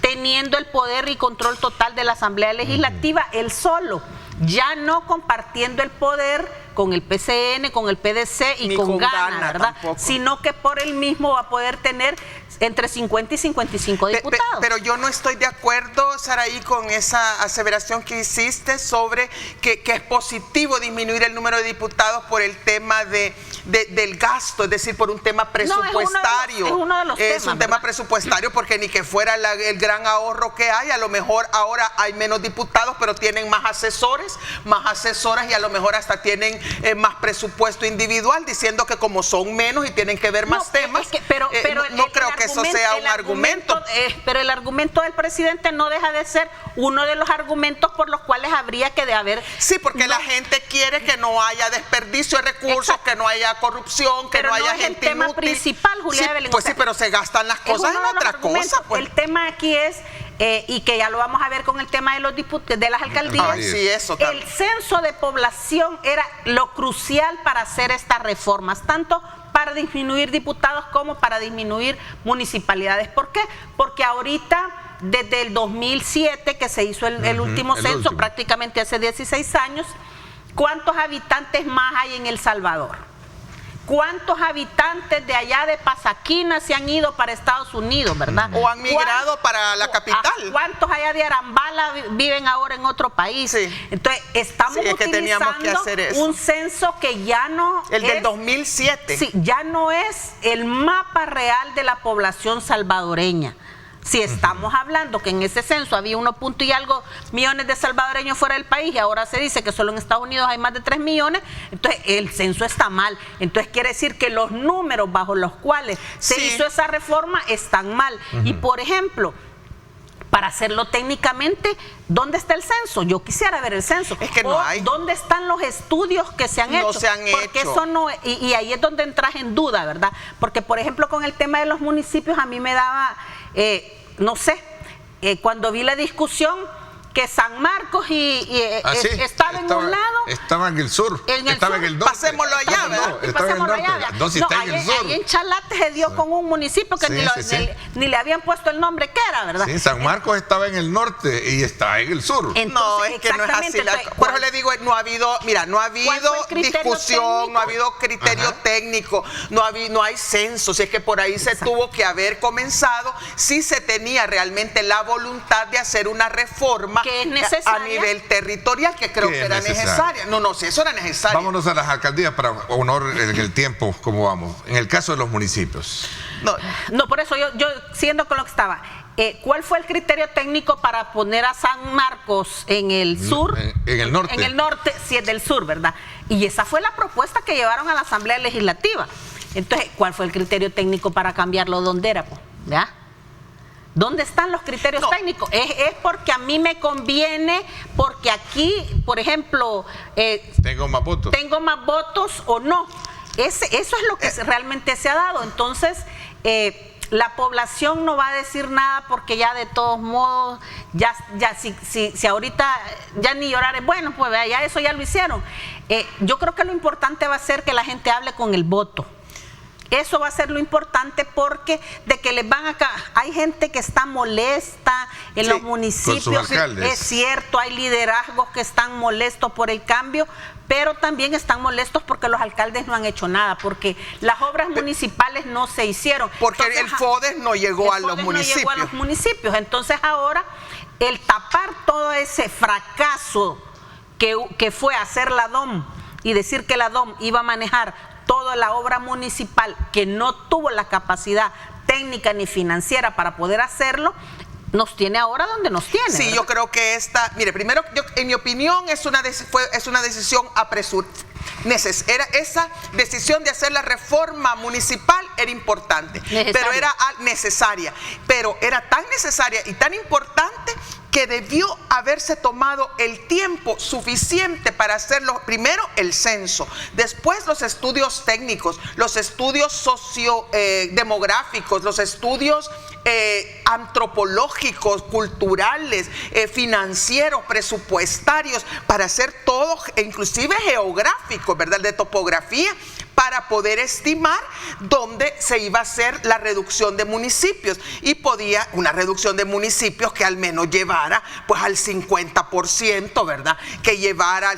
teniendo el poder y control total de la Asamblea Legislativa, él solo, ya no compartiendo el poder con el PCN, con el PDC y con Gana, ¿verdad? Tampoco. Sino que por él mismo va a poder tener entre 50 y 55 diputados. Pero yo no estoy de acuerdo, Saraí, con esa aseveración que hiciste sobre que es positivo disminuir el número de diputados por el tema del gasto, es decir, por un tema presupuestario. Es uno de los temas, un tema presupuestario, porque ni que fuera el gran ahorro que hay, a lo mejor ahora hay menos diputados, pero tienen más asesores, más asesoras, y a lo mejor hasta tienen más presupuesto individual, diciendo que como son menos y tienen que ver más temas, pero no creo que eso sea un argumento. Pero el argumento del presidente no deja de ser uno de los argumentos por los cuales habría que haber... Sí, porque la gente quiere que no haya desperdicio de recursos, que no haya corrupción, que no haya gente inútil. Pero no es el tema principal, Julia Evelyn. Pues sí, pero se gastan las cosas en otra cosa. Pues. El tema aquí es... y que ya lo vamos a ver con el tema de los de las alcaldías. El censo de población era lo crucial para hacer estas reformas, tanto para disminuir diputados como para disminuir municipalidades. ¿Por qué? Porque ahorita, desde el 2007, que se hizo el último censo, prácticamente hace 16 años, ¿cuántos habitantes más hay en El Salvador? ¿Cuántos habitantes de allá de Pasaquina se han ido para Estados Unidos, verdad? O han migrado para la capital. ¿Cuántos allá de Arambala viven ahora en otro país? Sí. Entonces, estamos utilizando un censo que ya no es... El del 2007. Sí, ya no es el mapa real de la población salvadoreña. Si estamos hablando que en ese censo había 1 punto y algo millones de salvadoreños fuera del país y ahora se dice que solo en Estados Unidos hay más de 3 millones, entonces el censo está mal. Entonces quiere decir que los números bajo los cuales se hizo esa reforma están mal. Y por ejemplo, para hacerlo técnicamente, ¿dónde está el censo? Yo quisiera ver el censo. Es que no hay. ¿Dónde están los estudios que se han hecho? No se han porque hecho. Eso no, y ahí es donde entras en duda, ¿verdad? Porque, por ejemplo, con el tema de los municipios, a mí me daba no sé, cuando vi la discusión, que San Marcos estaba en un lado. Estaba en el sur. Estaba en el norte. Pasémoslo allá, ¿verdad? Estaba en el norte. No, si está en el sur. Ahí en Chalate se dio con un municipio que ni le habían puesto el nombre que era, ¿verdad? Sí, San Marcos estaba en el norte y está en el sur. Entonces, no, es que no es así. Por eso le digo, no ha habido discusión, no ha habido criterio técnico, no hay censo. Si es que por ahí se tuvo que haber comenzado, si se tenía realmente la voluntad de hacer una reforma que es necesaria a nivel territorial, que creo que era necesaria. No, sí, eso era necesario. Vámonos a las alcaldías para honor en el tiempo, ¿cómo vamos? En el caso de los municipios. No, por eso yo siguiendo con lo que estaba. ¿Cuál fue el criterio técnico para poner a San Marcos en el sur? En el norte. En el norte, si es del sur, ¿verdad? Y esa fue la propuesta que llevaron a la Asamblea Legislativa. Entonces, ¿cuál fue el criterio técnico para cambiarlo donde era? ¿Ya? ¿Dónde están los criterios técnicos? Es porque a mí me conviene, porque aquí, por ejemplo, tengo más votos o no. Eso es lo que realmente se ha dado. Entonces, la población no va a decir nada porque ya de todos modos, si ahorita ya ni llorar es bueno, pues ya eso ya lo hicieron. Yo creo que lo importante va a ser que la gente hable con el voto. Eso va a ser lo importante, porque de que les van acá, hay gente que está molesta en los municipios, con sus alcaldes. Es cierto, hay liderazgos que están molestos por el cambio, pero también están molestos porque los alcaldes no han hecho nada, porque las obras municipales no se hicieron. Porque entonces, el FODES no llegó a los municipios. Entonces ahora, el tapar todo ese fracaso que fue hacer la DOM y decir que la DOM iba a manejar toda la obra municipal, que no tuvo la capacidad técnica ni financiera para poder hacerlo, nos tiene ahora donde nos tiene. Sí, ¿verdad? Yo creo que mire, primero, en mi opinión, es una decisión apresurada. Esa decisión de hacer la reforma municipal era importante, pero era necesaria. Pero era tan necesaria y tan importante que debió haberse tomado el tiempo suficiente para hacerlo. Primero el censo, después los estudios técnicos, los estudios sociodemográficos, los estudios antropológicos, culturales, financieros, presupuestarios, para hacer todo, inclusive geográficos, ¿verdad?, de topografía, para poder estimar dónde se iba a hacer la reducción de municipios, y podía una reducción de municipios que al menos llevara pues al 50%, ¿verdad?, que llevara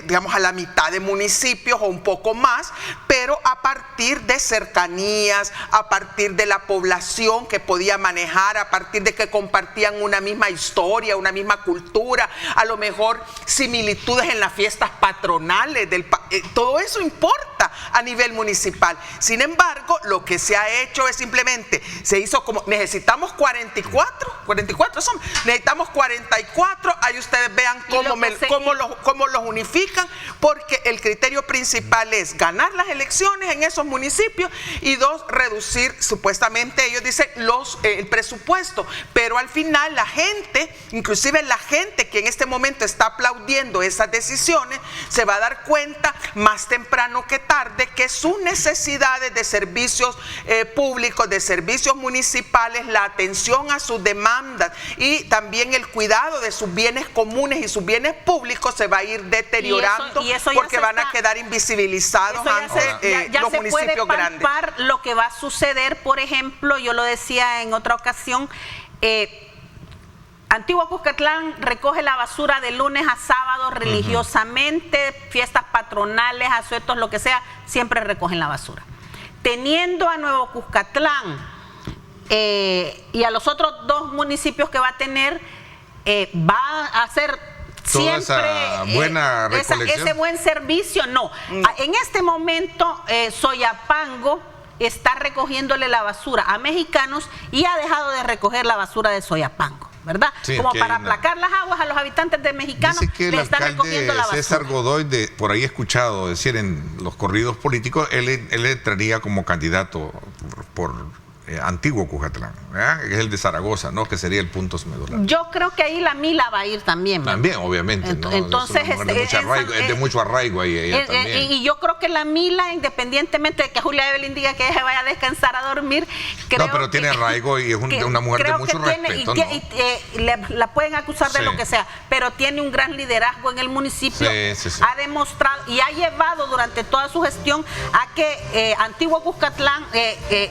digamos a la mitad de municipios o un poco más, pero a partir de cercanías, a partir de la población que podía manejar, a partir de que compartían una misma historia, una misma cultura, a lo mejor similitudes en las fiestas patronales todo eso importa a nivel municipal. Sin embargo, lo que se ha hecho es simplemente, se hizo como, necesitamos 44 son, necesitamos 44, ahí ustedes vean cómo los unifican, porque el criterio principal es ganar las elecciones en esos municipios, y dos, reducir, supuestamente ellos dicen, el presupuesto, pero al final la gente, inclusive la gente que en este momento está aplaudiendo esas decisiones, se va a dar cuenta más temprano que tarde que sus necesidades de servicios públicos, de servicios municipales, la atención a sus demandas y también el cuidado de sus bienes comunes y sus bienes públicos se va a ir deteriorando, porque van a quedar invisibilizados ante los municipios grandes. Ya se puede palpar lo que va a suceder. Por ejemplo, yo lo decía en otra ocasión, Antigua Cuscatlán recoge la basura de lunes a sábado religiosamente, fiestas patronales, asuetos, lo que sea, siempre recogen la basura. Teniendo a Nuevo Cuscatlán y a los otros dos municipios que va a tener, va a hacer siempre esa buena recolección, ese buen servicio. No, en este momento Soyapango está recogiéndole la basura a mexicanos y ha dejado de recoger la basura de Soyapango, ¿verdad? Sí, como para aplacar las aguas a los habitantes de mexicanos. Dice que el alcalde César Godoy, por ahí he escuchado decir en los corridos políticos, él entraría como candidato por Antiguo Cucatlán, ¿verdad? Que es el de Zaragoza, ¿no? Que sería el punto medular. Yo creo que ahí la Mila va a ir también, ¿verdad? También, obviamente, ¿no? Entonces, es de mucho arraigo ahí ella también. Y yo creo que la Mila, independientemente de que Julia Evelyn diga que ella vaya a descansar a dormir, creo no, pero tiene arraigo y es una mujer de mucho respeto, ¿no? La pueden acusar de lo que sea, pero tiene un gran liderazgo en el municipio. Sí. Ha demostrado y ha llevado durante toda su gestión a que Antiguo Cuscatlán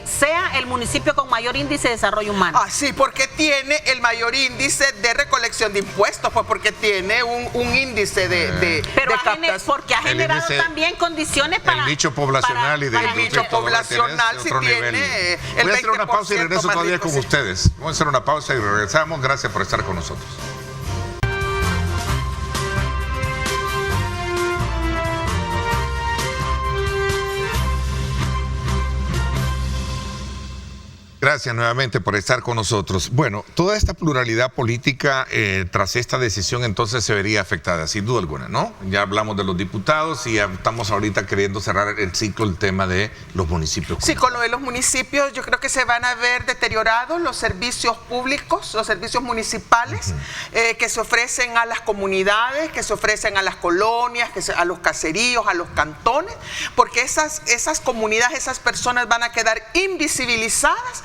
sea el municipio con mayor índice de desarrollo humano. Ah, sí, porque tiene el mayor índice de recolección de impuestos, pues porque tiene un índice de captación. Porque ha generado también condiciones para... El nicho poblacional el nicho poblacional sí tiene el 20%. Voy a hacer una pausa y regreso todavía con ustedes. Vamos a hacer una pausa y regresamos. Gracias por estar con nosotros. Gracias nuevamente por estar con nosotros. Bueno, toda esta pluralidad política tras esta decisión entonces se vería afectada, sin duda alguna, ¿no? Ya hablamos de los diputados y ya estamos ahorita queriendo cerrar el ciclo, el tema de los municipios. Sí, con lo de los municipios yo creo que se van a ver deteriorados los servicios públicos, los servicios municipales que se ofrecen a las comunidades, que se ofrecen a las colonias, a los caseríos, a los cantones, porque esas comunidades, esas personas van a quedar invisibilizadas.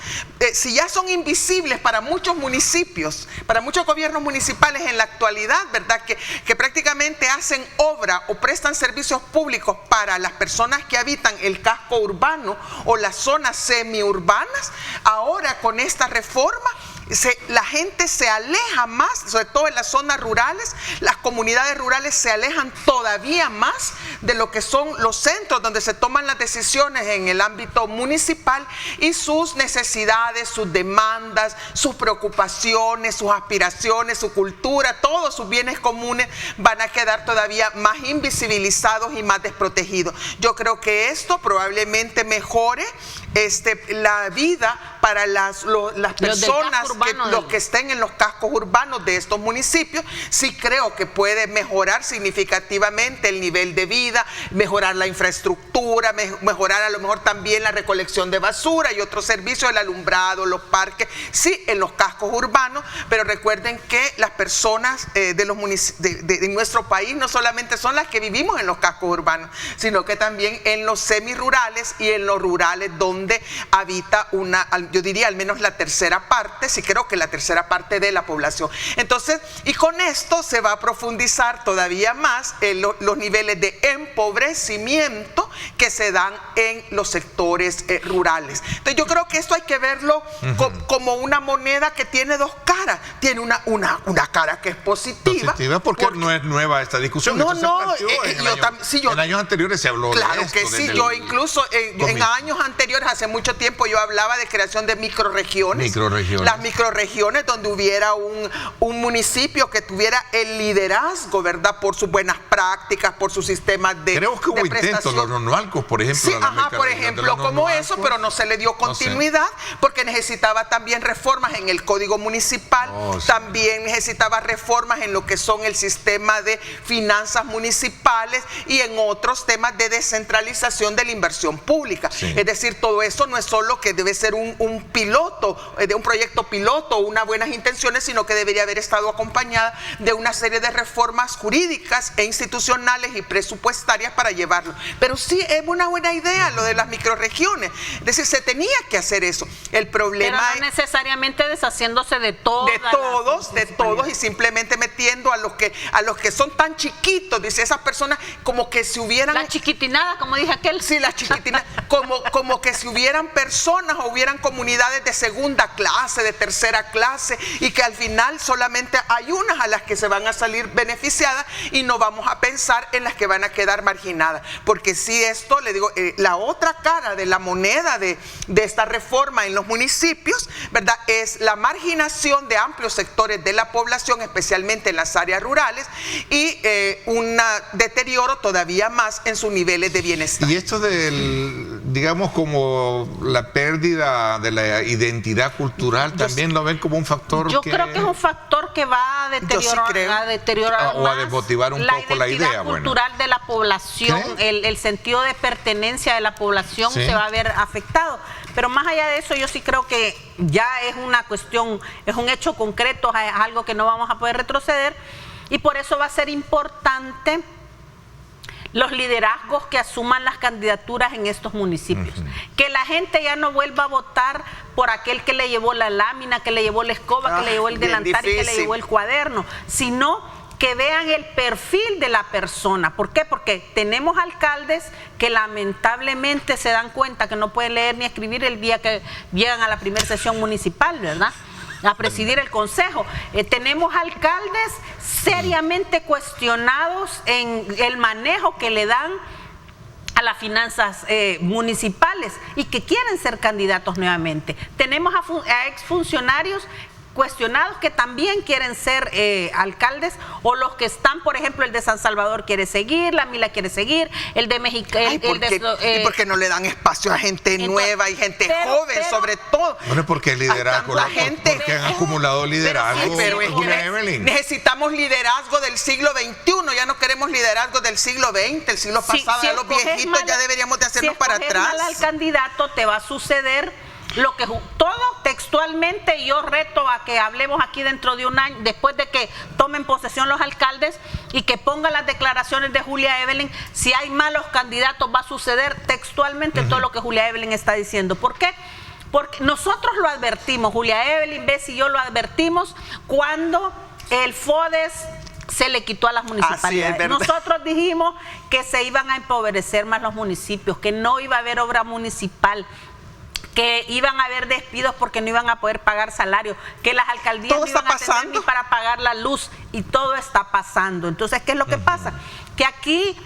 Si ya son invisibles para muchos municipios, para muchos gobiernos municipales en la actualidad, ¿verdad? Que prácticamente hacen obra o prestan servicios públicos para las personas que habitan el casco urbano o las zonas semiurbanas, ahora con esta reforma la gente se aleja más, sobre todo en las zonas rurales, las comunidades rurales se alejan todavía más de lo que son los centros donde se toman las decisiones en el ámbito municipal, y sus necesidades, sus demandas, sus preocupaciones, sus aspiraciones, su cultura, todos sus bienes comunes van a quedar todavía más invisibilizados y más desprotegidos. Yo creo que esto probablemente mejore la vida para las personas, los que estén en los cascos urbanos de estos municipios. Sí creo que puede mejorar significativamente el nivel de vida, mejorar la infraestructura, mejorar a lo mejor también la recolección de basura y otros servicios, el alumbrado, los parques, sí, en los cascos urbanos, pero recuerden que las personas de nuestro país no solamente son las que vivimos en los cascos urbanos, sino que también en los semirurales y en los rurales donde habita yo diría al menos la tercera parte, sí creo que la tercera parte de la población. Entonces, y con esto se va a profundizar todavía más los niveles de empobrecimiento que se dan en los sectores rurales. Entonces yo creo que esto hay que verlo como una moneda que tiene dos caras. Tiene una cara que es positiva. Porque no es nueva esta discusión. En años anteriores se habló de esto. Claro que sí, yo incluso en años anteriores, hace mucho tiempo, yo hablaba de creación de microrregiones. Las microrregiones donde hubiera un municipio que tuviera el liderazgo, ¿verdad? Por sus buenas prácticas, por sus sistemas de Creo que hubo intentos, los nonualcos, por ejemplo. Sí, por ejemplo, como eso, pero no se le dio continuidad porque necesitaba también reformas en el Código Municipal, también necesitaba reformas en lo que son el sistema de finanzas municipales y en otros temas de descentralización de la inversión pública. Sí. Es decir, todo eso no es solo que debe ser un piloto, de un proyecto piloto, unas buenas intenciones, sino que debería haber estado acompañada de una serie de reformas jurídicas e institucionales y presupuestarias para llevarlo. Pero sí es una buena idea lo de las microrregiones. Es decir, se tenía que hacer eso. El problema pero no necesariamente deshaciéndose de todos y simplemente metiendo a los que son tan chiquitos, dice, esas personas como que si hubieran... La chiquitinada, como dije aquel. Sí, la chiquitinada, como que si hubieran personas o hubieran comunidades de segunda clase, de tercera clase, y que al final solamente hay unas a las que se van a salir beneficiadas y no vamos a pensar en las que van a quedar marginadas. Porque si esto, le digo, la otra cara de la moneda de esta reforma en los municipios, ¿verdad?, es la marginación de amplios sectores de la población, especialmente en las áreas rurales, y un deterioro todavía más en sus niveles de bienestar. Y esto del digamos, como la pérdida de la identidad cultural, también lo ven como un factor. Yo creo que es un factor que va a deteriorar o a desmotivar un poco la idea. La identidad cultural de la población, el sentido de pertenencia de la población se va a ver afectado. Pero más allá de eso, yo sí creo que ya es una cuestión, es un hecho concreto, es algo que no vamos a poder retroceder, y por eso va a ser importante los liderazgos que asuman las candidaturas en estos municipios. Que la gente ya no vuelva a votar por aquel que le llevó la lámina, que le llevó la escoba, que le llevó el delantal y que le llevó el cuaderno, sino que vean el perfil de la persona. ¿Por qué? Porque tenemos alcaldes que lamentablemente se dan cuenta que no pueden leer ni escribir el día que llegan a la primera sesión municipal, ¿verdad?, a presidir el consejo. Tenemos alcaldes seriamente cuestionados en el manejo que le dan a las finanzas municipales y que quieren ser candidatos nuevamente. Tenemos a exfuncionarios cuestionados que también quieren ser alcaldes, o los que están, por ejemplo, el de San Salvador quiere seguir, la Mila quiere seguir, el de México. ¿Y por qué no le dan espacio a gente nueva y gente joven, sobre todo? Bueno, porque el liderazgo, porque han acumulado liderazgo. Pero es que necesitamos liderazgo del siglo XXI, ya no queremos liderazgo del siglo XX, el siglo pasado, ya los viejitos ya deberíamos de hacernos para atrás. Si mal al candidato, te va a suceder lo que todo textualmente. Yo reto a que hablemos aquí dentro de un año, después de que tomen posesión los alcaldes, y que pongan las declaraciones de Julia Evelyn. Si hay malos candidatos, va a suceder textualmente todo lo que Julia Evelyn está diciendo. ¿Por qué? Porque nosotros lo advertimos, Julia Evelyn, Bessie y yo lo advertimos cuando el FODES se le quitó a las municipalidades. Nosotros dijimos que se iban a empobrecer más los municipios, que no iba a haber obra municipal, que iban a haber despidos porque no iban a poder pagar salarios, que las alcaldías no iban a tener ni para pagar la luz, y todo está pasando. Entonces, ¿qué es lo que pasa? Que aquí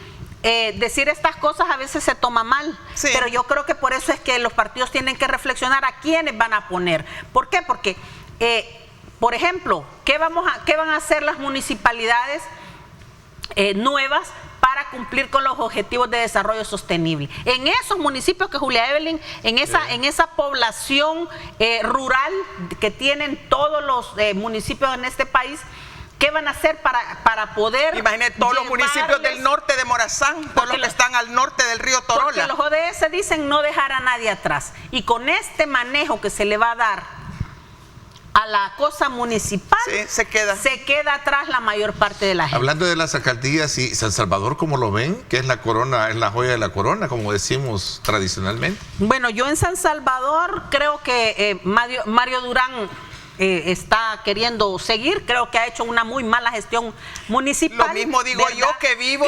decir estas cosas a veces se toma mal, pero yo creo que por eso es que los partidos tienen que reflexionar a quiénes van a poner. ¿Por qué? Porque, por ejemplo, ¿qué van a hacer las municipalidades nuevas para cumplir con los objetivos de desarrollo sostenible? En esos municipios que Julia Evelyn, en esa población rural que tienen todos los municipios en este país, ¿qué van a hacer para poder? Imagínate todos los municipios del norte de Morazán, todos los que están al norte del río Torola. Porque los ODS dicen no dejar a nadie atrás, y con este manejo que se le va a dar a la cosa municipal, se queda atrás la mayor parte de la gente. Hablando de las alcaldías, y San Salvador, ¿cómo lo ven? Que es la corona, es la joya de la corona, como decimos tradicionalmente. Bueno, yo en San Salvador creo que Mario Durán está queriendo seguir. Creo que ha hecho una muy mala gestión municipal. Lo mismo digo, ¿verdad? Yo que vivo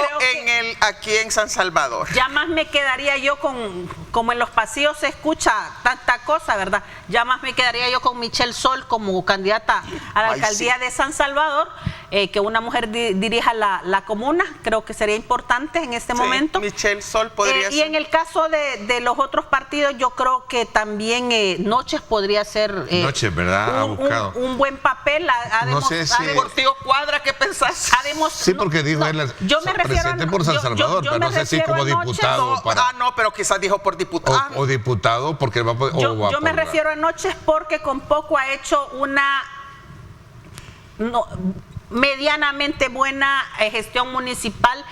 aquí en San Salvador. Ya más me quedaría yo como en los pasillos se escucha tanta cosa, ¿verdad? Ya más me quedaría yo con Michelle Sol como candidata a la alcaldía de San Salvador, que una mujer dirija la comuna. Creo que sería importante en este momento. Michelle Sol podría ser. Y en el caso de los otros partidos, yo creo que también Noches podría ser Noches, ¿verdad? Un buen papel. No sé si Deportivo Cuadra, ¿qué pensás? Sí, porque dijo él, presidente por San Salvador, pero no sé si como diputado. No, pero quizás dijo por diputado. O diputado, porque va a yo me refiero a Noches porque con poco ha hecho una medianamente buena gestión municipal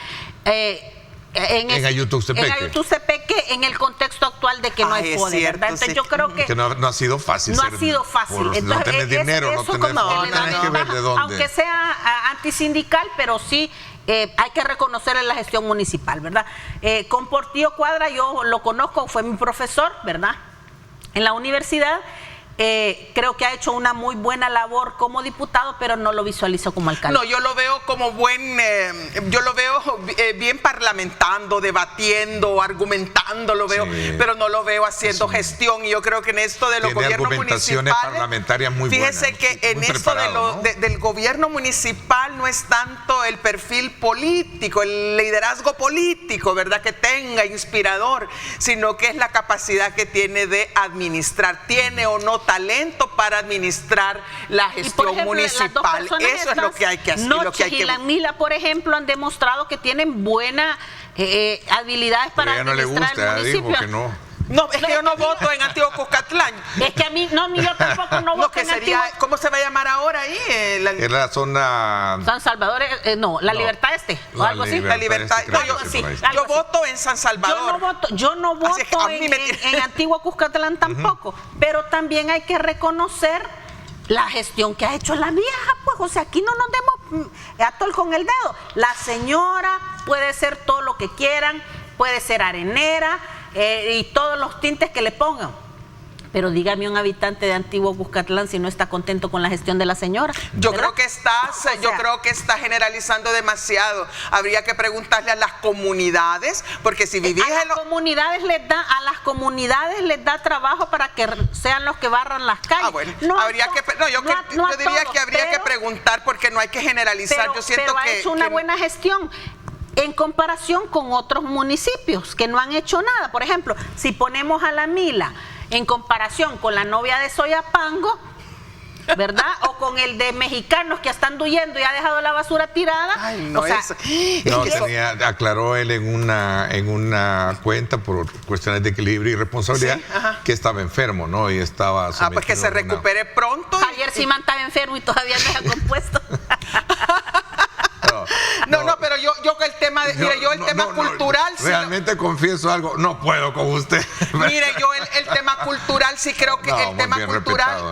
en Ayutuxtepeque, en el contexto actual de que no hay poder, ¿verdad? Entonces yo creo que no ha sido fácil. No ha sido fácil. Entonces, no tenés dinero, no tenés que ver de dónde. Aunque sea antisindical, pero sí hay que reconocerle la gestión municipal, ¿verdad? Con Portillo Cuadra yo lo conozco, fue mi profesor, ¿verdad?, en la universidad. Creo que ha hecho una muy buena labor como diputado, pero no lo visualizo como alcalde. No, yo lo veo como yo lo veo bien parlamentando, debatiendo, argumentando, lo veo, pero no lo veo haciendo gestión. Y yo creo que en esto de los gobiernos municipales, parlamentarias muy fíjese buenas, que en esto del gobierno municipal no es tanto el perfil político, el liderazgo político, ¿verdad?, que tenga inspirador, sino que es la capacidad que tiene de administrar. Tiene o no talento para administrar la gestión municipal. Eso es lo que hay que hacer. Noches y la Mila, por ejemplo, han demostrado que tienen buenas habilidades para administrar el municipio. Dijo que no. No, es que yo no voto en Antiguo Cuscatlán. Es que a mí, no, ni yo tampoco no voto en Antiguo. ¿Cómo se va a llamar ahora ahí? Es la zona... San Salvador, la Libertad o algo así. La Libertad. Yo voto en San Salvador. Yo no voto en Antiguo Cuscatlán tampoco, pero también hay que reconocer la gestión que ha hecho la vieja, pues, o sea, aquí no nos demos atol con el dedo. La señora puede ser todo lo que quieran, puede ser arenera y todos los tintes que le pongan. Pero dígame un habitante de Antiguo Cuscatlán si no está contento con la gestión de la señora. Yo creo que está generalizando demasiado. Habría que preguntarle a las comunidades, porque si vivís a las comunidades les da trabajo para que sean los que barran las calles. Bueno, yo diría que habría que preguntar, porque no hay que generalizar. Yo siento ha hecho una buena gestión en comparación con otros municipios que no han hecho nada. Por ejemplo, si ponemos a La Mila en comparación con la novia de Soyapango, ¿verdad? O con el de Mexicanos que están huyendo y ha dejado la basura tirada. Ay, no, o sea, aclaró él en una cuenta por cuestiones de equilibrio y responsabilidad, sí, que estaba enfermo, ¿no? Y estaba pues que se recupere pronto. Javier Simán estaba enfermo y todavía no se ha compuesto. No, pero yo el tema, el tema cultural. Realmente confieso algo, no puedo con usted. Mire, yo el tema cultural sí creo que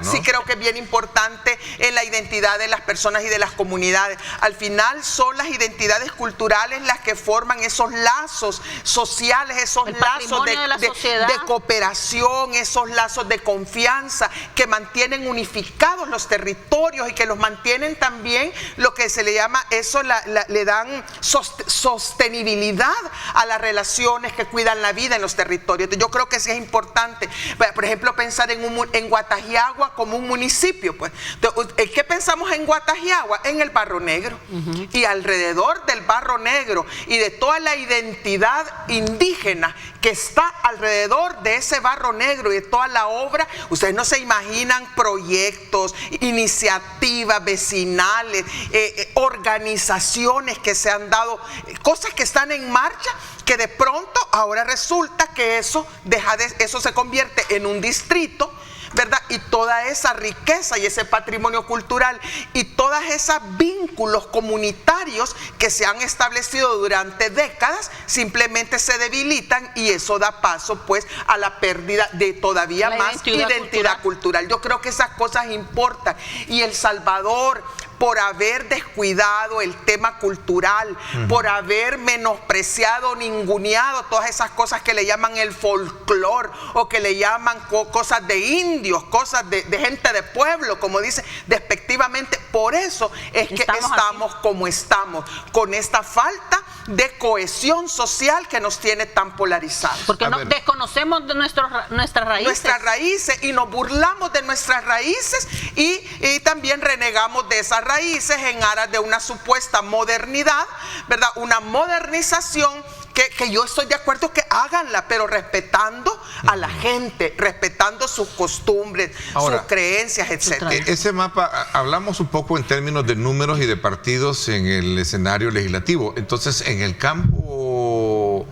sí creo que es bien importante en la identidad de las personas y de las comunidades. Al final son las identidades culturales las que forman esos lazos sociales, esos lazos de cooperación, esos lazos de confianza que mantienen unificados los territorios y que los mantienen también lo que se le llama eso, le dan sostenibilidad a las relaciones que cuidan la vida en los territorios. Entonces, yo creo que sí es importante, por ejemplo, pensar en Guatajiagua como un municipio. Pues, ¿qué pensamos en Guatajiagua? En el Barro Negro. Y alrededor del Barro Negro y de toda la identidad indígena que está alrededor de ese Barro Negro y de toda la obra, ustedes no se imaginan proyectos, iniciativas vecinales, organizaciones que se han dado, cosas que están en marcha, que de pronto ahora resulta que eso se convierte en un distrito, ¿verdad? Y toda esa riqueza y ese patrimonio cultural y todos esos vínculos comunitarios que se han establecido durante décadas simplemente se debilitan, y eso da paso pues a la pérdida de todavía más identidad cultural. Yo creo que esas cosas importan, y El Salvador, por haber descuidado el tema cultural, por haber menospreciado, ninguneado todas esas cosas que le llaman el folclor, o que le llaman cosas de indios, cosas de gente de pueblo, como dice despectivamente. Por eso es que estamos como estamos, con esta falta de cohesión social que nos tiene tan polarizados. Porque desconocemos de nuestras raíces. Nuestras raíces, y nos burlamos de nuestras raíces, y también renegamos de esas raíces en aras de una supuesta modernidad, ¿verdad? Una modernización que yo estoy de acuerdo que háganla, pero respetando a la gente, respetando sus costumbres, sus creencias, etc. Ese mapa, hablamos un poco en términos de números y de partidos en el escenario legislativo. Entonces, en el campo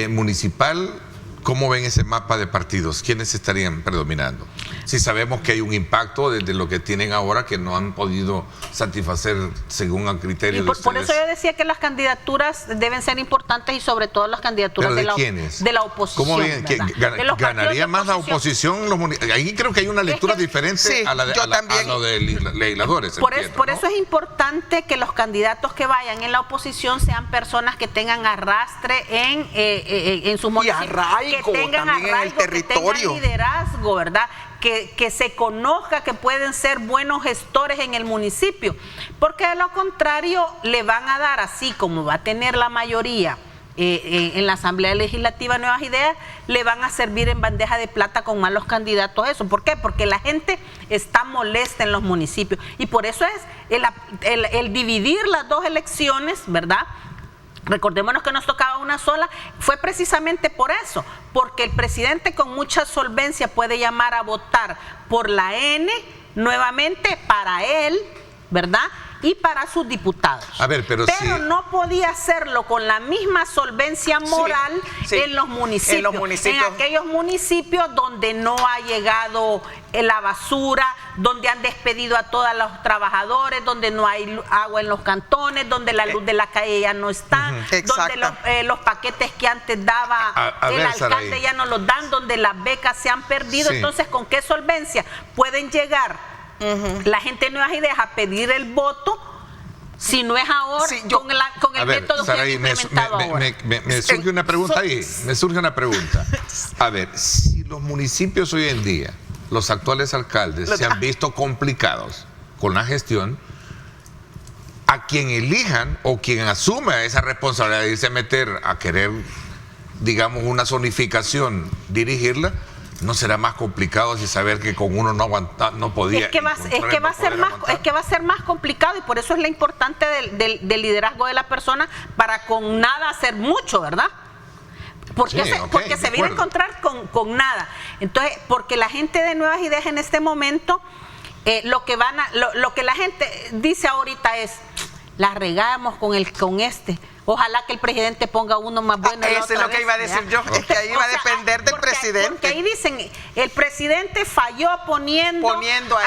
municipal, ¿cómo ven ese mapa de partidos? ¿Quiénes estarían predominando? Si sabemos que hay un impacto desde lo que tienen ahora, que no han podido satisfacer según el criterio de ustedes. Por eso yo decía que las candidaturas deben ser importantes, y sobre todo las candidaturas de la oposición. ¿Cómo ven? ¿Ganaría más la oposición? Ahí creo que hay una lectura diferente a lo de legisladores. Por eso es importante que los candidatos que vayan en la oposición sean personas que tengan arrastre en sus municipios. Que tengan arraigo, en el territorio, que tengan liderazgo, ¿verdad? Que se conozca que pueden ser buenos gestores en el municipio, porque de lo contrario le van a dar, así como va a tener la mayoría en la Asamblea Legislativa Nuevas Ideas, le van a servir en bandeja de plata con malos candidatos eso. ¿Por qué? Porque la gente está molesta en los municipios, y por eso es el dividir las dos elecciones, ¿verdad? Recordémonos que nos tocaba una sola, fue precisamente por eso, porque el presidente con mucha solvencia puede llamar a votar por la N nuevamente para él, ¿verdad? Y para sus diputados. A ver, pero no podía hacerlo con la misma solvencia moral en los municipios. En aquellos municipios donde no ha llegado la basura, donde han despedido a todos los trabajadores, donde no hay agua en los cantones, donde la luz de la calle ya no está, donde los paquetes que antes daba el alcalde ya no los dan, donde las becas se han perdido. Entonces, ¿con qué solvencia pueden llegar la gente de Nuevas Ideas a pedir el voto si no es ahora con el método que han implementado ahora? Me surge una pregunta ahí, me surge una pregunta. A ver, si los municipios hoy en día, los actuales alcaldes se han visto complicados con la gestión, a quien elijan o quien asume esa responsabilidad de irse a meter a querer, digamos, una zonificación, dirigirla, ¿no será más complicado si saber que con uno no podía? Es que va a ser más complicado, y por eso es lo importante del liderazgo de la persona, para con nada hacer mucho, ¿verdad? Porque se viene a encontrar con nada. Entonces, porque la gente de Nuevas Ideas en este momento, lo que la gente dice ahorita es, la regamos con este. Ojalá que el presidente ponga uno más bueno. Eso es lo que iba a decir yo, es que ahí va a depender del presidente. Porque ahí dicen, el presidente falló poniendo a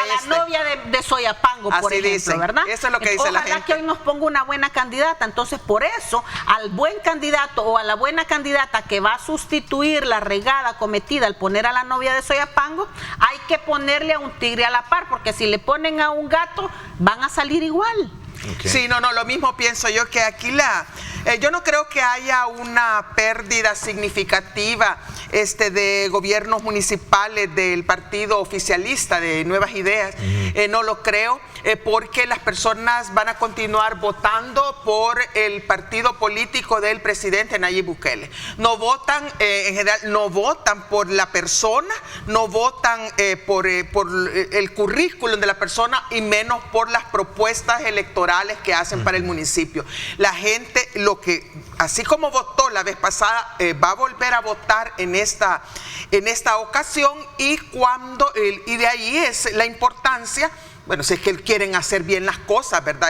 la novia de Soyapango, por ejemplo, ¿verdad? Eso es lo que dice la gente. Ojalá que hoy nos ponga una buena candidata. Entonces, por eso, al buen candidato o a la buena candidata que va a sustituir la regada cometida al poner a la novia de Soyapango, hay que ponerle a un tigre a la par, porque si le ponen a un gato, van a salir igual. Sí, no, lo mismo pienso yo, que aquí yo no creo que haya una pérdida significativa de gobiernos municipales del partido oficialista de Nuevas Ideas. No lo creo, porque las personas van a continuar votando por el partido político del presidente Nayib Bukele. No votan, en general, no votan por la persona, no votan por el currículum de la persona, y menos por las propuestas electorales que hacen para el municipio. La gente, así como votó la vez pasada, va a volver a votar en esta ocasión, y de ahí es la importancia. Bueno, si es que quieren hacer bien las cosas, ¿verdad?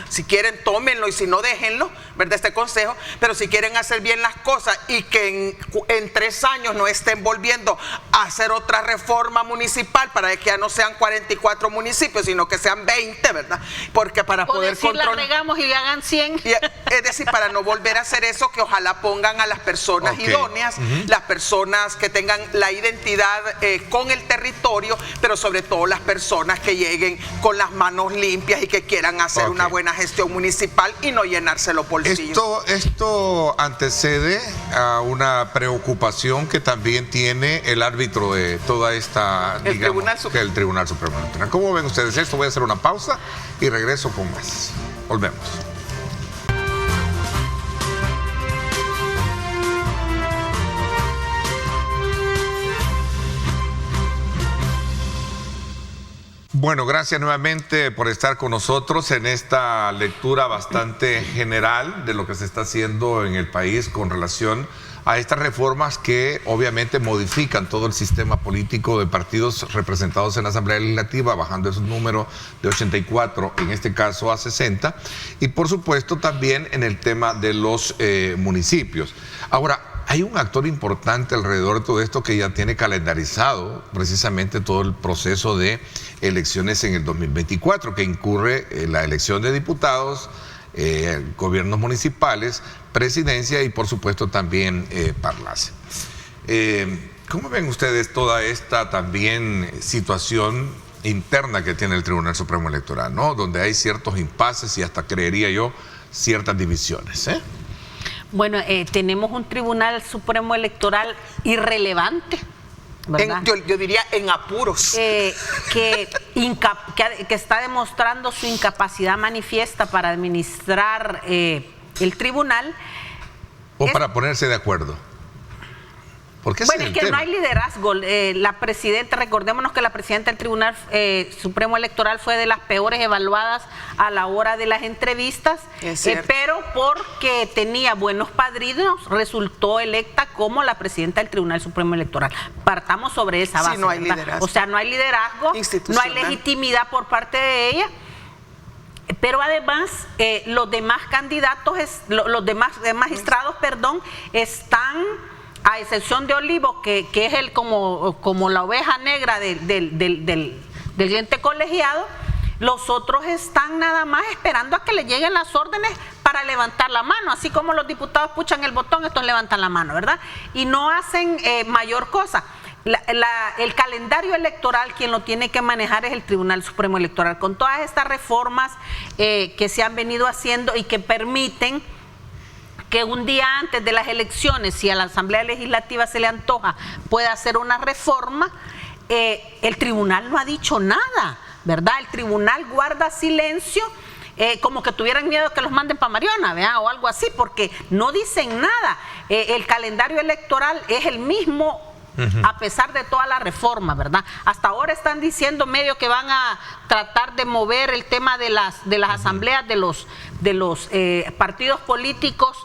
Si quieren, tómenlo, y si no, déjenlo, ¿verdad? Este consejo. Pero si quieren hacer bien las cosas y que en 3 años no estén volviendo a hacer otra reforma municipal para que ya no sean 44 municipios, sino que sean 20, ¿verdad? Porque para poder controlar... la regamos y hagan 100. Es decir, para no volver a hacer eso, que ojalá pongan a las personas idóneas, las personas que tengan la identidad con el territorio, pero sobre todo las personas que lleguen con las manos limpias y que quieran hacer una buena gestión municipal y no llenarse los bolsillos. Esto antecede a una preocupación que también tiene el árbitro de toda esta, el Tribunal Supremo. ¿Cómo ven ustedes esto? Voy a hacer una pausa y regreso con más. Volvemos. Bueno, gracias nuevamente por estar con nosotros en esta lectura bastante general de lo que se está haciendo en el país con relación a estas reformas que obviamente modifican todo el sistema político de partidos representados en la Asamblea Legislativa, bajando esos números de 84, en este caso a 60, y por supuesto también en el tema de los municipios. Ahora, hay un actor importante alrededor de todo esto que ya tiene calendarizado precisamente todo el proceso de elecciones en el 2024, que incurre la elección de diputados, gobiernos municipales, presidencia y por supuesto también Parlace. ¿Cómo ven ustedes toda esta también situación interna que tiene el Tribunal Supremo Electoral, ¿no? Donde hay ciertos impases y hasta creería yo ciertas divisiones, Bueno, tenemos un Tribunal Supremo Electoral irrelevante, ¿verdad? Yo diría en apuros. Que está demostrando su incapacidad manifiesta para administrar el tribunal. O para ponerse de acuerdo. Porque bueno, es que no hay liderazgo. La presidenta, recordémonos que la presidenta del Tribunal Supremo Electoral fue de las peores evaluadas a la hora de las entrevistas, pero porque tenía buenos padrinos, resultó electa como la presidenta del Tribunal Supremo Electoral. Partamos sobre esa base. Sí, no hay liderazgo. O sea, no hay liderazgo, no hay legitimidad por parte de ella. Pero además los demás candidatos, los demás magistrados, están, a excepción de Olivo, que es como la oveja negra del ente colegiado, los otros están nada más esperando a que le lleguen las órdenes para levantar la mano, así como los diputados puchan el botón, estos levantan la mano, ¿verdad? Y no hacen mayor cosa. El calendario electoral, quien lo tiene que manejar es el Tribunal Supremo Electoral, con todas estas reformas que se han venido haciendo y que permiten que un día antes de las elecciones, si a la Asamblea Legislativa se le antoja, pueda hacer una reforma. El tribunal no ha dicho nada, ¿verdad? El tribunal guarda silencio, como que tuvieran miedo de que los manden para Mariona, ¿verdad? O algo así, porque no dicen nada. El calendario electoral es el mismo, a pesar de toda la reforma, ¿verdad? Hasta ahora están diciendo medio que van a tratar de mover el tema de las asambleas de los partidos políticos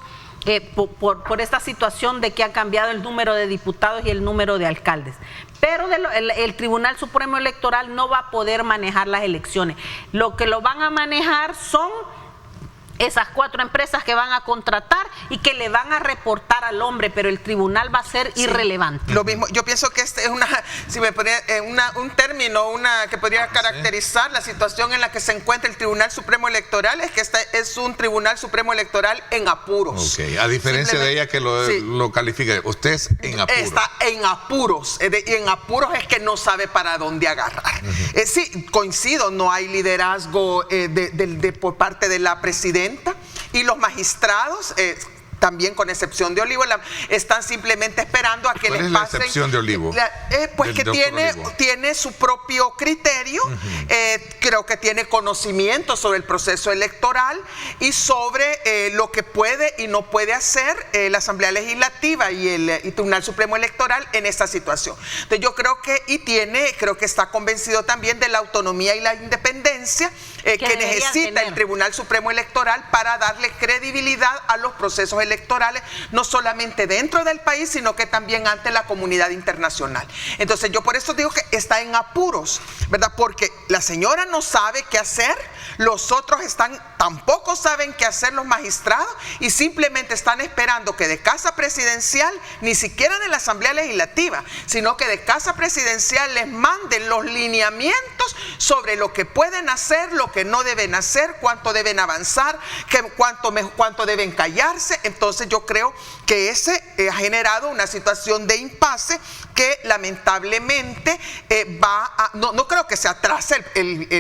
por esta situación de que ha cambiado el número de diputados y el número de alcaldes. Pero el Tribunal Supremo Electoral no va a poder manejar las elecciones. Lo que lo van a manejar son esas 4 empresas que van a contratar y que le van a reportar al hombre, pero el tribunal va a ser irrelevante. Lo mismo, yo pienso que este es si me ponía un término, que podría caracterizar la situación en la que se encuentra el Tribunal Supremo Electoral, es que este es un Tribunal Supremo Electoral en apuros. Okay. A diferencia de ella que lo califica, usted es en apuros. Está en apuros, y en apuros es que no sabe para dónde agarrar. Sí, coincido, no hay liderazgo por parte de la presidenta, y los magistrados, también con excepción de Olivo, están simplemente esperando a que les pasen. ¿Cuál es la excepción de Olivo? Pues que tiene su propio criterio, creo que tiene conocimiento sobre el proceso electoral y sobre lo que puede y no puede hacer la Asamblea Legislativa y el Tribunal Supremo Electoral en esta situación. Entonces yo creo que está convencido también de la autonomía y la independencia que necesita el Tribunal Supremo Electoral para darle credibilidad a los procesos electorales, no solamente dentro del país, sino que también ante la comunidad internacional. Entonces yo por eso digo que está en apuros, ¿verdad? Porque la señora no sabe qué hacer, los otros tampoco saben qué hacer, los magistrados, y simplemente están esperando que de Casa Presidencial, ni siquiera de la Asamblea Legislativa, sino que de Casa Presidencial les manden los lineamientos sobre lo que pueden hacer, lo que no deben hacer, cuánto deben avanzar, cuánto deben callarse. Entonces yo creo que ese ha generado una situación de impasse que lamentablemente no creo que se atrase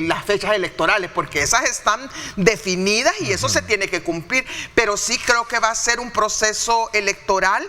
las fechas electorales, porque esas están definidas y eso se tiene que cumplir, pero sí creo que va a ser un proceso electoral,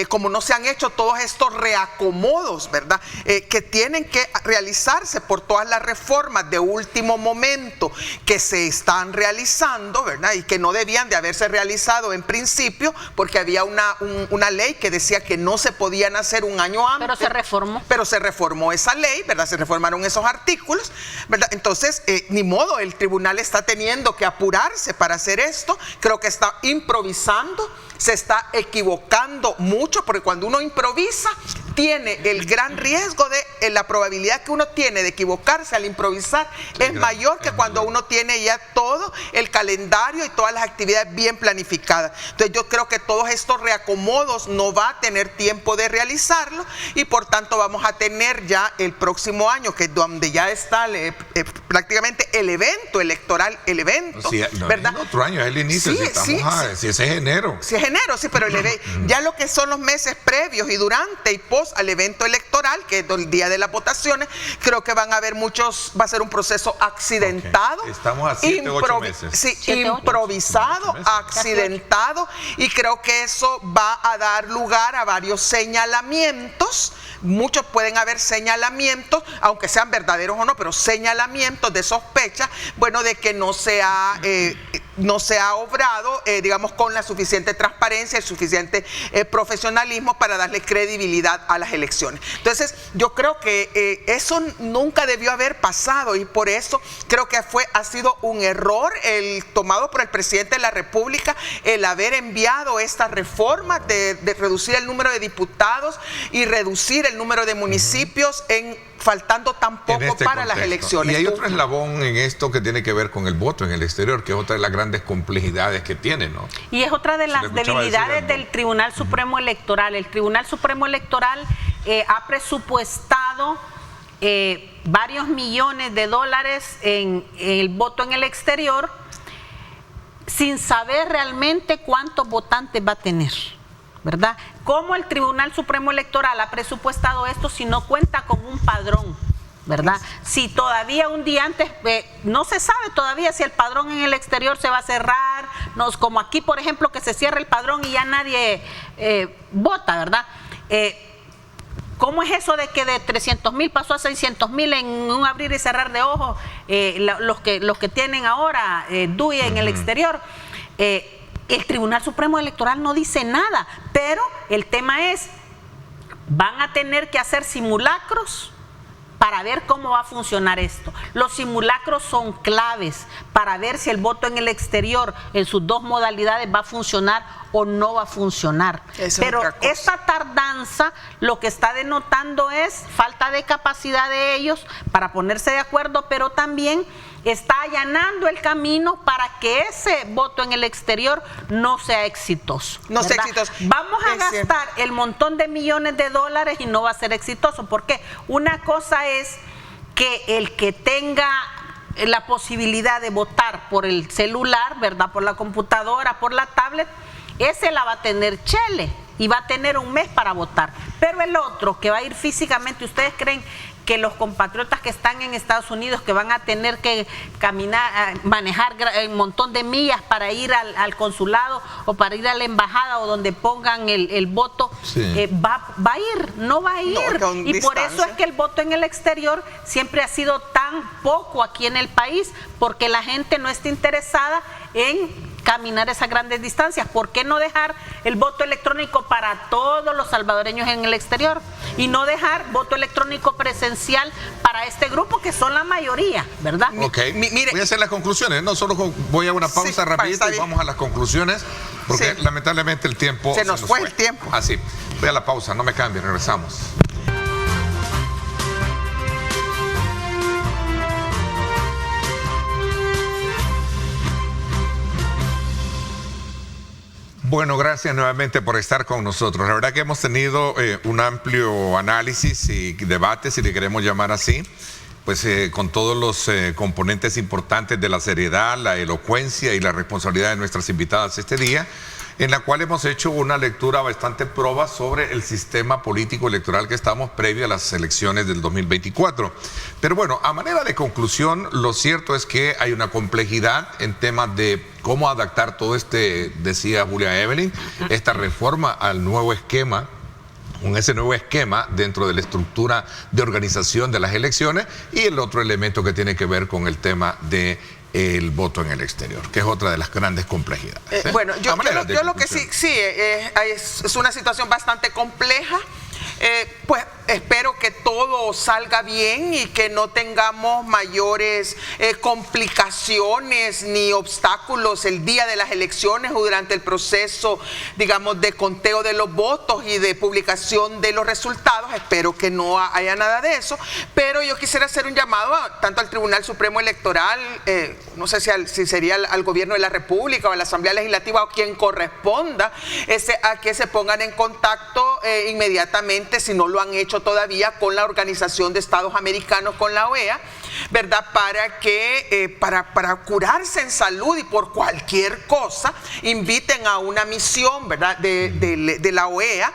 como no se han hecho todos estos reacomodos, ¿verdad? Que tienen que realizarse por todas las reformas de último momento que se están realizando, ¿verdad? Y que no debían de haberse realizado en principio, porque había una ley que decía que no se podían hacer un año antes. Pero se reformó. Pero se reformó esa ley, ¿verdad? Se reformaron esos artículos, ¿verdad? Entonces, ni modo, el tribunal está teniendo que apurarse para hacer esto. Creo que está improvisando, se está equivocando mucho, porque cuando uno improvisa, tiene el gran riesgo de la probabilidad que uno tiene de equivocarse al improvisar es mayor que cuando uno tiene ya todo el calendario y todas las actividades bien planificadas. Entonces yo creo que todos estos reacomodos no va a tener tiempo de realizarlo, y por tanto vamos a tener ya el próximo año, que es donde ya está prácticamente el evento electoral, ¿verdad? El otro año es el inicio, si ese es enero. Si es enero, sí, pero ya lo que son los meses previos y durante y post al evento electoral, que es el día de las votaciones, creo que van a haber va a ser un proceso accidentado. Okay. Estamos a 7 u 8 meses. Sí, improvisado, accidentado, y creo que eso va a dar lugar a varios señalamientos. Muchos pueden haber señalamientos, aunque sean verdaderos o no, pero señalamientos de sospecha, bueno, de que no se ha obrado, digamos, con la suficiente transparencia, el suficiente profesionalismo para darle credibilidad a las elecciones. Entonces, yo creo que eso nunca debió haber pasado, y por eso creo que ha sido un error tomado por el presidente de la República el haber enviado esta reforma de reducir el número de diputados y reducir el número de municipios en faltando tan poco para las elecciones. Y hay otro eslabón en esto que tiene que ver con el voto en el exterior, que es otra de las grandes complejidades que tiene, ¿no? Y es otra de las debilidades del Tribunal Supremo Electoral. El Tribunal Supremo Electoral ha presupuestado varios millones de dólares en el voto en el exterior sin saber realmente cuántos votantes va a tener, ¿verdad? ¿Cómo el Tribunal Supremo Electoral ha presupuestado esto si no cuenta con un padrón, ¿verdad? Si todavía un día antes, no se sabe todavía si el padrón en el exterior se va a cerrar, como aquí, por ejemplo, que se cierra el padrón y ya nadie vota, ¿verdad? ¿Cómo es eso de que de 300,000 pasó a 600,000 en un abrir y cerrar de ojos los que tienen ahora DUI en el exterior? El Tribunal Supremo Electoral no dice nada, pero el tema es, van a tener que hacer simulacros para ver cómo va a funcionar esto. Los simulacros son claves para ver si el voto en el exterior en sus dos modalidades va a funcionar o no va a funcionar. Pero esta tardanza lo que está denotando es falta de capacidad de ellos para ponerse de acuerdo, pero también está allanando el camino para que ese voto en el exterior no sea exitoso. No sea exitoso. Vamos a gastar el montón de millones de dólares y no va a ser exitoso. Porque una cosa es que el que tenga la posibilidad de votar por el celular, ¿verdad? Por la computadora, por la tablet, ese la va a tener chele y va a tener un mes para votar. Pero el otro que va a ir físicamente, ¿ustedes creen que los compatriotas que están en Estados Unidos, que van a tener que caminar, manejar un montón de millas para ir al consulado o para ir a la embajada o donde pongan el voto, va a ir? No va a ir. Y por eso es que el voto en el exterior siempre ha sido tan poco aquí en el país, porque la gente no está interesada en caminar esas grandes distancias. ¿Por qué no dejar el voto electrónico para todos los salvadoreños en el exterior y no dejar voto electrónico presencial para este grupo que son la mayoría, ¿verdad? Ok, mire, voy a hacer las conclusiones, no solo voy a una pausa rapidita y vamos a las conclusiones, porque lamentablemente el tiempo se nos fue el tiempo. Así, voy a la pausa, no me cambien, regresamos. Bueno, gracias nuevamente por estar con nosotros. La verdad que hemos tenido un amplio análisis y debate, si le queremos llamar así, pues con todos los componentes importantes de la seriedad, la elocuencia y la responsabilidad de nuestras invitadas este día, en la cual hemos hecho una lectura bastante proba sobre el sistema político electoral que estamos previo a las elecciones del 2024. Pero bueno, a manera de conclusión, lo cierto es que hay una complejidad en temas de cómo adaptar todo decía Julia Evelyn, esta reforma al nuevo esquema, con ese nuevo esquema dentro de la estructura de organización de las elecciones, y el otro elemento que tiene que ver con el tema de el voto en el exterior, que es otra de las grandes complejidades. Bueno, yo lo que sí es una situación bastante compleja. Pues espero que todo salga bien y que no tengamos mayores complicaciones ni obstáculos el día de las elecciones o durante el proceso, digamos, de conteo de los votos y de publicación de los resultados. Espero que no haya nada de eso, pero yo quisiera hacer un llamado tanto al Tribunal Supremo Electoral, no sé si sería al Gobierno de la República o a la Asamblea Legislativa o quien corresponda, a que se pongan en contacto inmediatamente, si no lo han hecho todavía, con la Organización de Estados Americanos, con la OEA, ¿verdad? Para que para curarse en salud y por cualquier cosa, inviten a una misión, ¿verdad? de la OEA,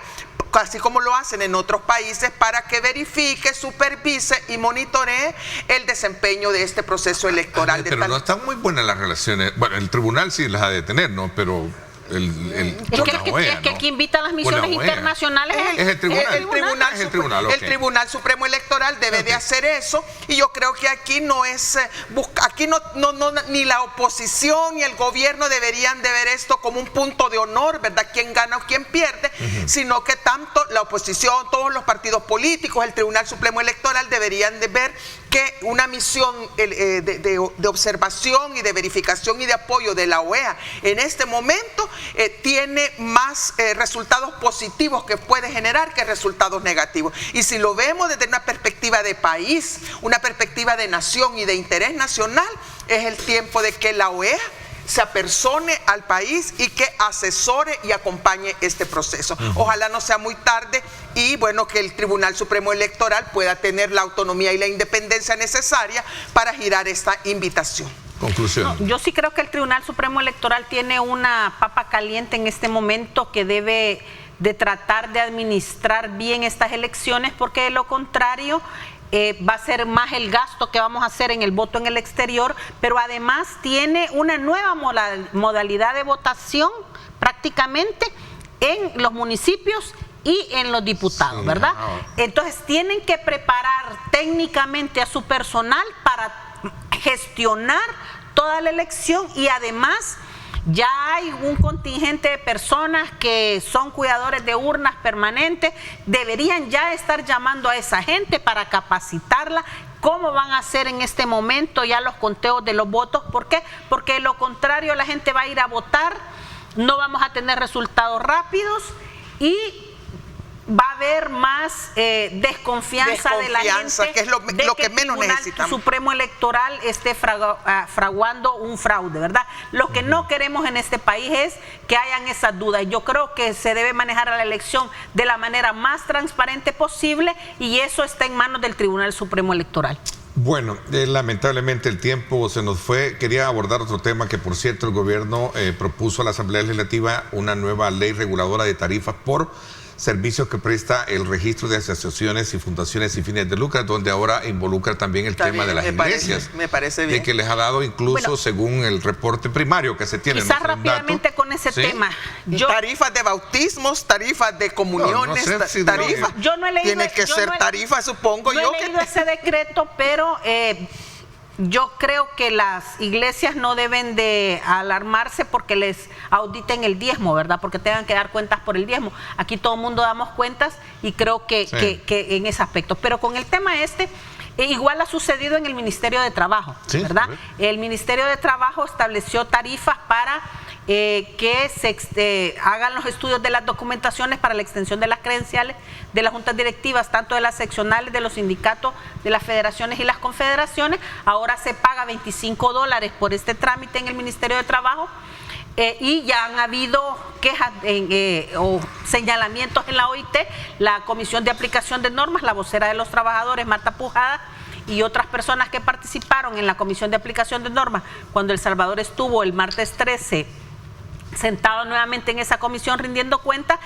así como lo hacen en otros países, para que verifique, supervise y monitoree el desempeño de este proceso electoral. Pero no están muy buenas las relaciones. Bueno, el tribunal sí las ha de tener, ¿no? Pero es que quien invita a las misiones internacionales es el tribunal. El Tribunal Supremo Electoral debe de hacer eso, y yo creo que aquí no es ni la oposición ni el gobierno deberían de ver esto como un punto de honor, ¿verdad? Quién gana o quién pierde, sino que tanto la oposición, todos los partidos políticos, el Tribunal Supremo Electoral deberían de ver que una misión de observación y de verificación y de apoyo de la OEA en este momento tiene más resultados positivos que puede generar que resultados negativos. Y si lo vemos desde una perspectiva de país, una perspectiva de nación y de interés nacional, es el tiempo de que la OEA se apersone al país y que asesore y acompañe este proceso. Ojalá no sea muy tarde y bueno, que el Tribunal Supremo Electoral pueda tener la autonomía y la independencia necesaria para girar esta invitación. Conclusión. No, yo sí creo que el Tribunal Supremo Electoral tiene una papa caliente en este momento que debe de tratar de administrar bien estas elecciones, porque de lo contrario va a ser más el gasto que vamos a hacer en el voto en el exterior, pero además tiene una nueva modalidad de votación prácticamente en los municipios y en los diputados, sí, ¿verdad? Entonces tienen que preparar técnicamente a su personal para gestionar toda la elección y además ya hay un contingente de personas que son cuidadores de urnas permanentes, deberían ya estar llamando a esa gente para capacitarla cómo van a hacer en este momento ya los conteos de los votos. ¿Por qué? Porque de lo contrario la gente va a ir a votar, no vamos a tener resultados rápidos y va a haber más desconfianza de la gente, que es lo que menos necesitamos. El Tribunal Supremo Electoral esté fraguando un fraude, ¿verdad? Lo que no queremos en este país es que hayan esas dudas. Yo creo que se debe manejar a la elección de la manera más transparente posible y eso está en manos del Tribunal Supremo Electoral. Bueno, lamentablemente el tiempo se nos fue. Quería abordar otro tema que, por cierto, el gobierno propuso a la Asamblea Legislativa una nueva ley reguladora de tarifas por servicios que presta el registro de asociaciones y fundaciones sin fines de lucro, donde ahora involucra también el tema de las iglesias. Me parece bien. De que les ha dado incluso, bueno, según el reporte primario que se tiene. Quizás rápidamente con ese tema. Tarifas de bautismos, tarifas de comuniones, tarifas. Yo no he leído. Tiene que ser tarifas, supongo yo. No he leído ese decreto, pero yo creo que las iglesias no deben de alarmarse porque les auditen el diezmo, ¿verdad? Porque tengan que dar cuentas por el diezmo. Aquí todo el mundo damos cuentas y creo que en ese aspecto. Pero con el tema igual ha sucedido en el Ministerio de Trabajo, ¿verdad? El Ministerio de Trabajo estableció tarifas para que se hagan los estudios de las documentaciones para la extensión de las credenciales de las juntas directivas, tanto de las seccionales, de los sindicatos, de las federaciones y las confederaciones. Ahora se paga $25 por este trámite en el Ministerio de Trabajo. Y ya han habido quejas o señalamientos en la OIT, la Comisión de Aplicación de Normas, la vocera de los trabajadores, Marta Pujada, y otras personas que participaron en la Comisión de Aplicación de Normas, cuando El Salvador estuvo el martes 13 sentado nuevamente en esa comisión rindiendo cuenta,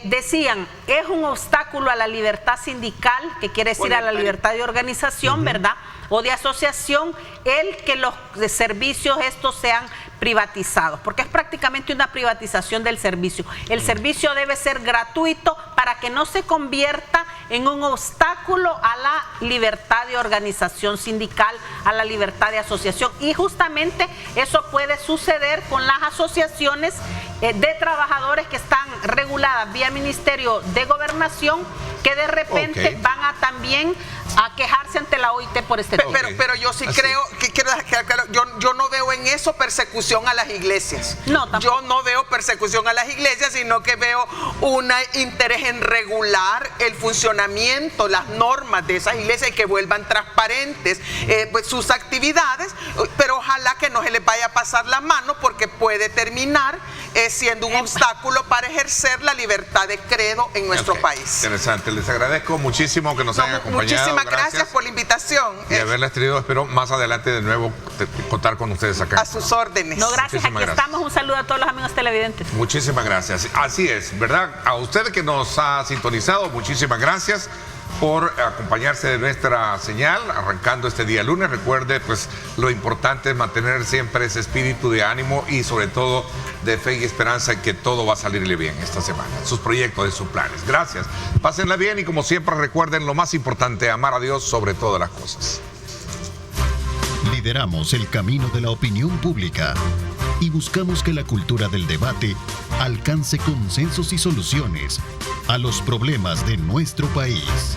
decían, es un obstáculo a la libertad sindical, que quiere decir a la libertad de organización, ¿verdad? O de asociación, el que los servicios estos sean privatizados, porque es prácticamente una privatización del servicio. El servicio debe ser gratuito para que no se convierta en un obstáculo a la libertad de organización sindical, a la libertad de asociación. Y justamente eso puede suceder con las asociaciones de trabajadores que están reguladas vía Ministerio de Gobernación, que de repente van a también a quejarse ante la OIT por este tema. Pero yo sí creo que yo no veo en eso persecución a las iglesias. No, yo no veo persecución a las iglesias, sino que veo un interés en regular el funcionamiento, las normas de esas iglesias y que vuelvan transparentes pues, sus actividades, pero ojalá que no se les vaya a pasar la mano porque puede terminar siendo un obstáculo para ejercer la libertad de credo en nuestro país. Interesante, les agradezco muchísimo que nos hayan acompañado. Muchísimas gracias por la invitación. Y haberles tenido, espero más adelante de nuevo contar con ustedes acá. A sus órdenes. No, gracias, aquí estamos. Un saludo a todos los amigos televidentes. Muchísimas gracias. Así es, ¿verdad? A usted que nos ha sintonizado, muchísimas gracias por acompañarse de nuestra señal, arrancando este día lunes. Recuerde, pues, lo importante es mantener siempre ese espíritu de ánimo y sobre todo de fe y esperanza en que todo va a salirle bien esta semana, sus proyectos y sus planes. Gracias, pásenla bien y como siempre recuerden lo más importante, amar a Dios sobre todas las cosas. Lideramos el camino de la opinión pública y buscamos que la cultura del debate alcance consensos y soluciones a los problemas de nuestro país.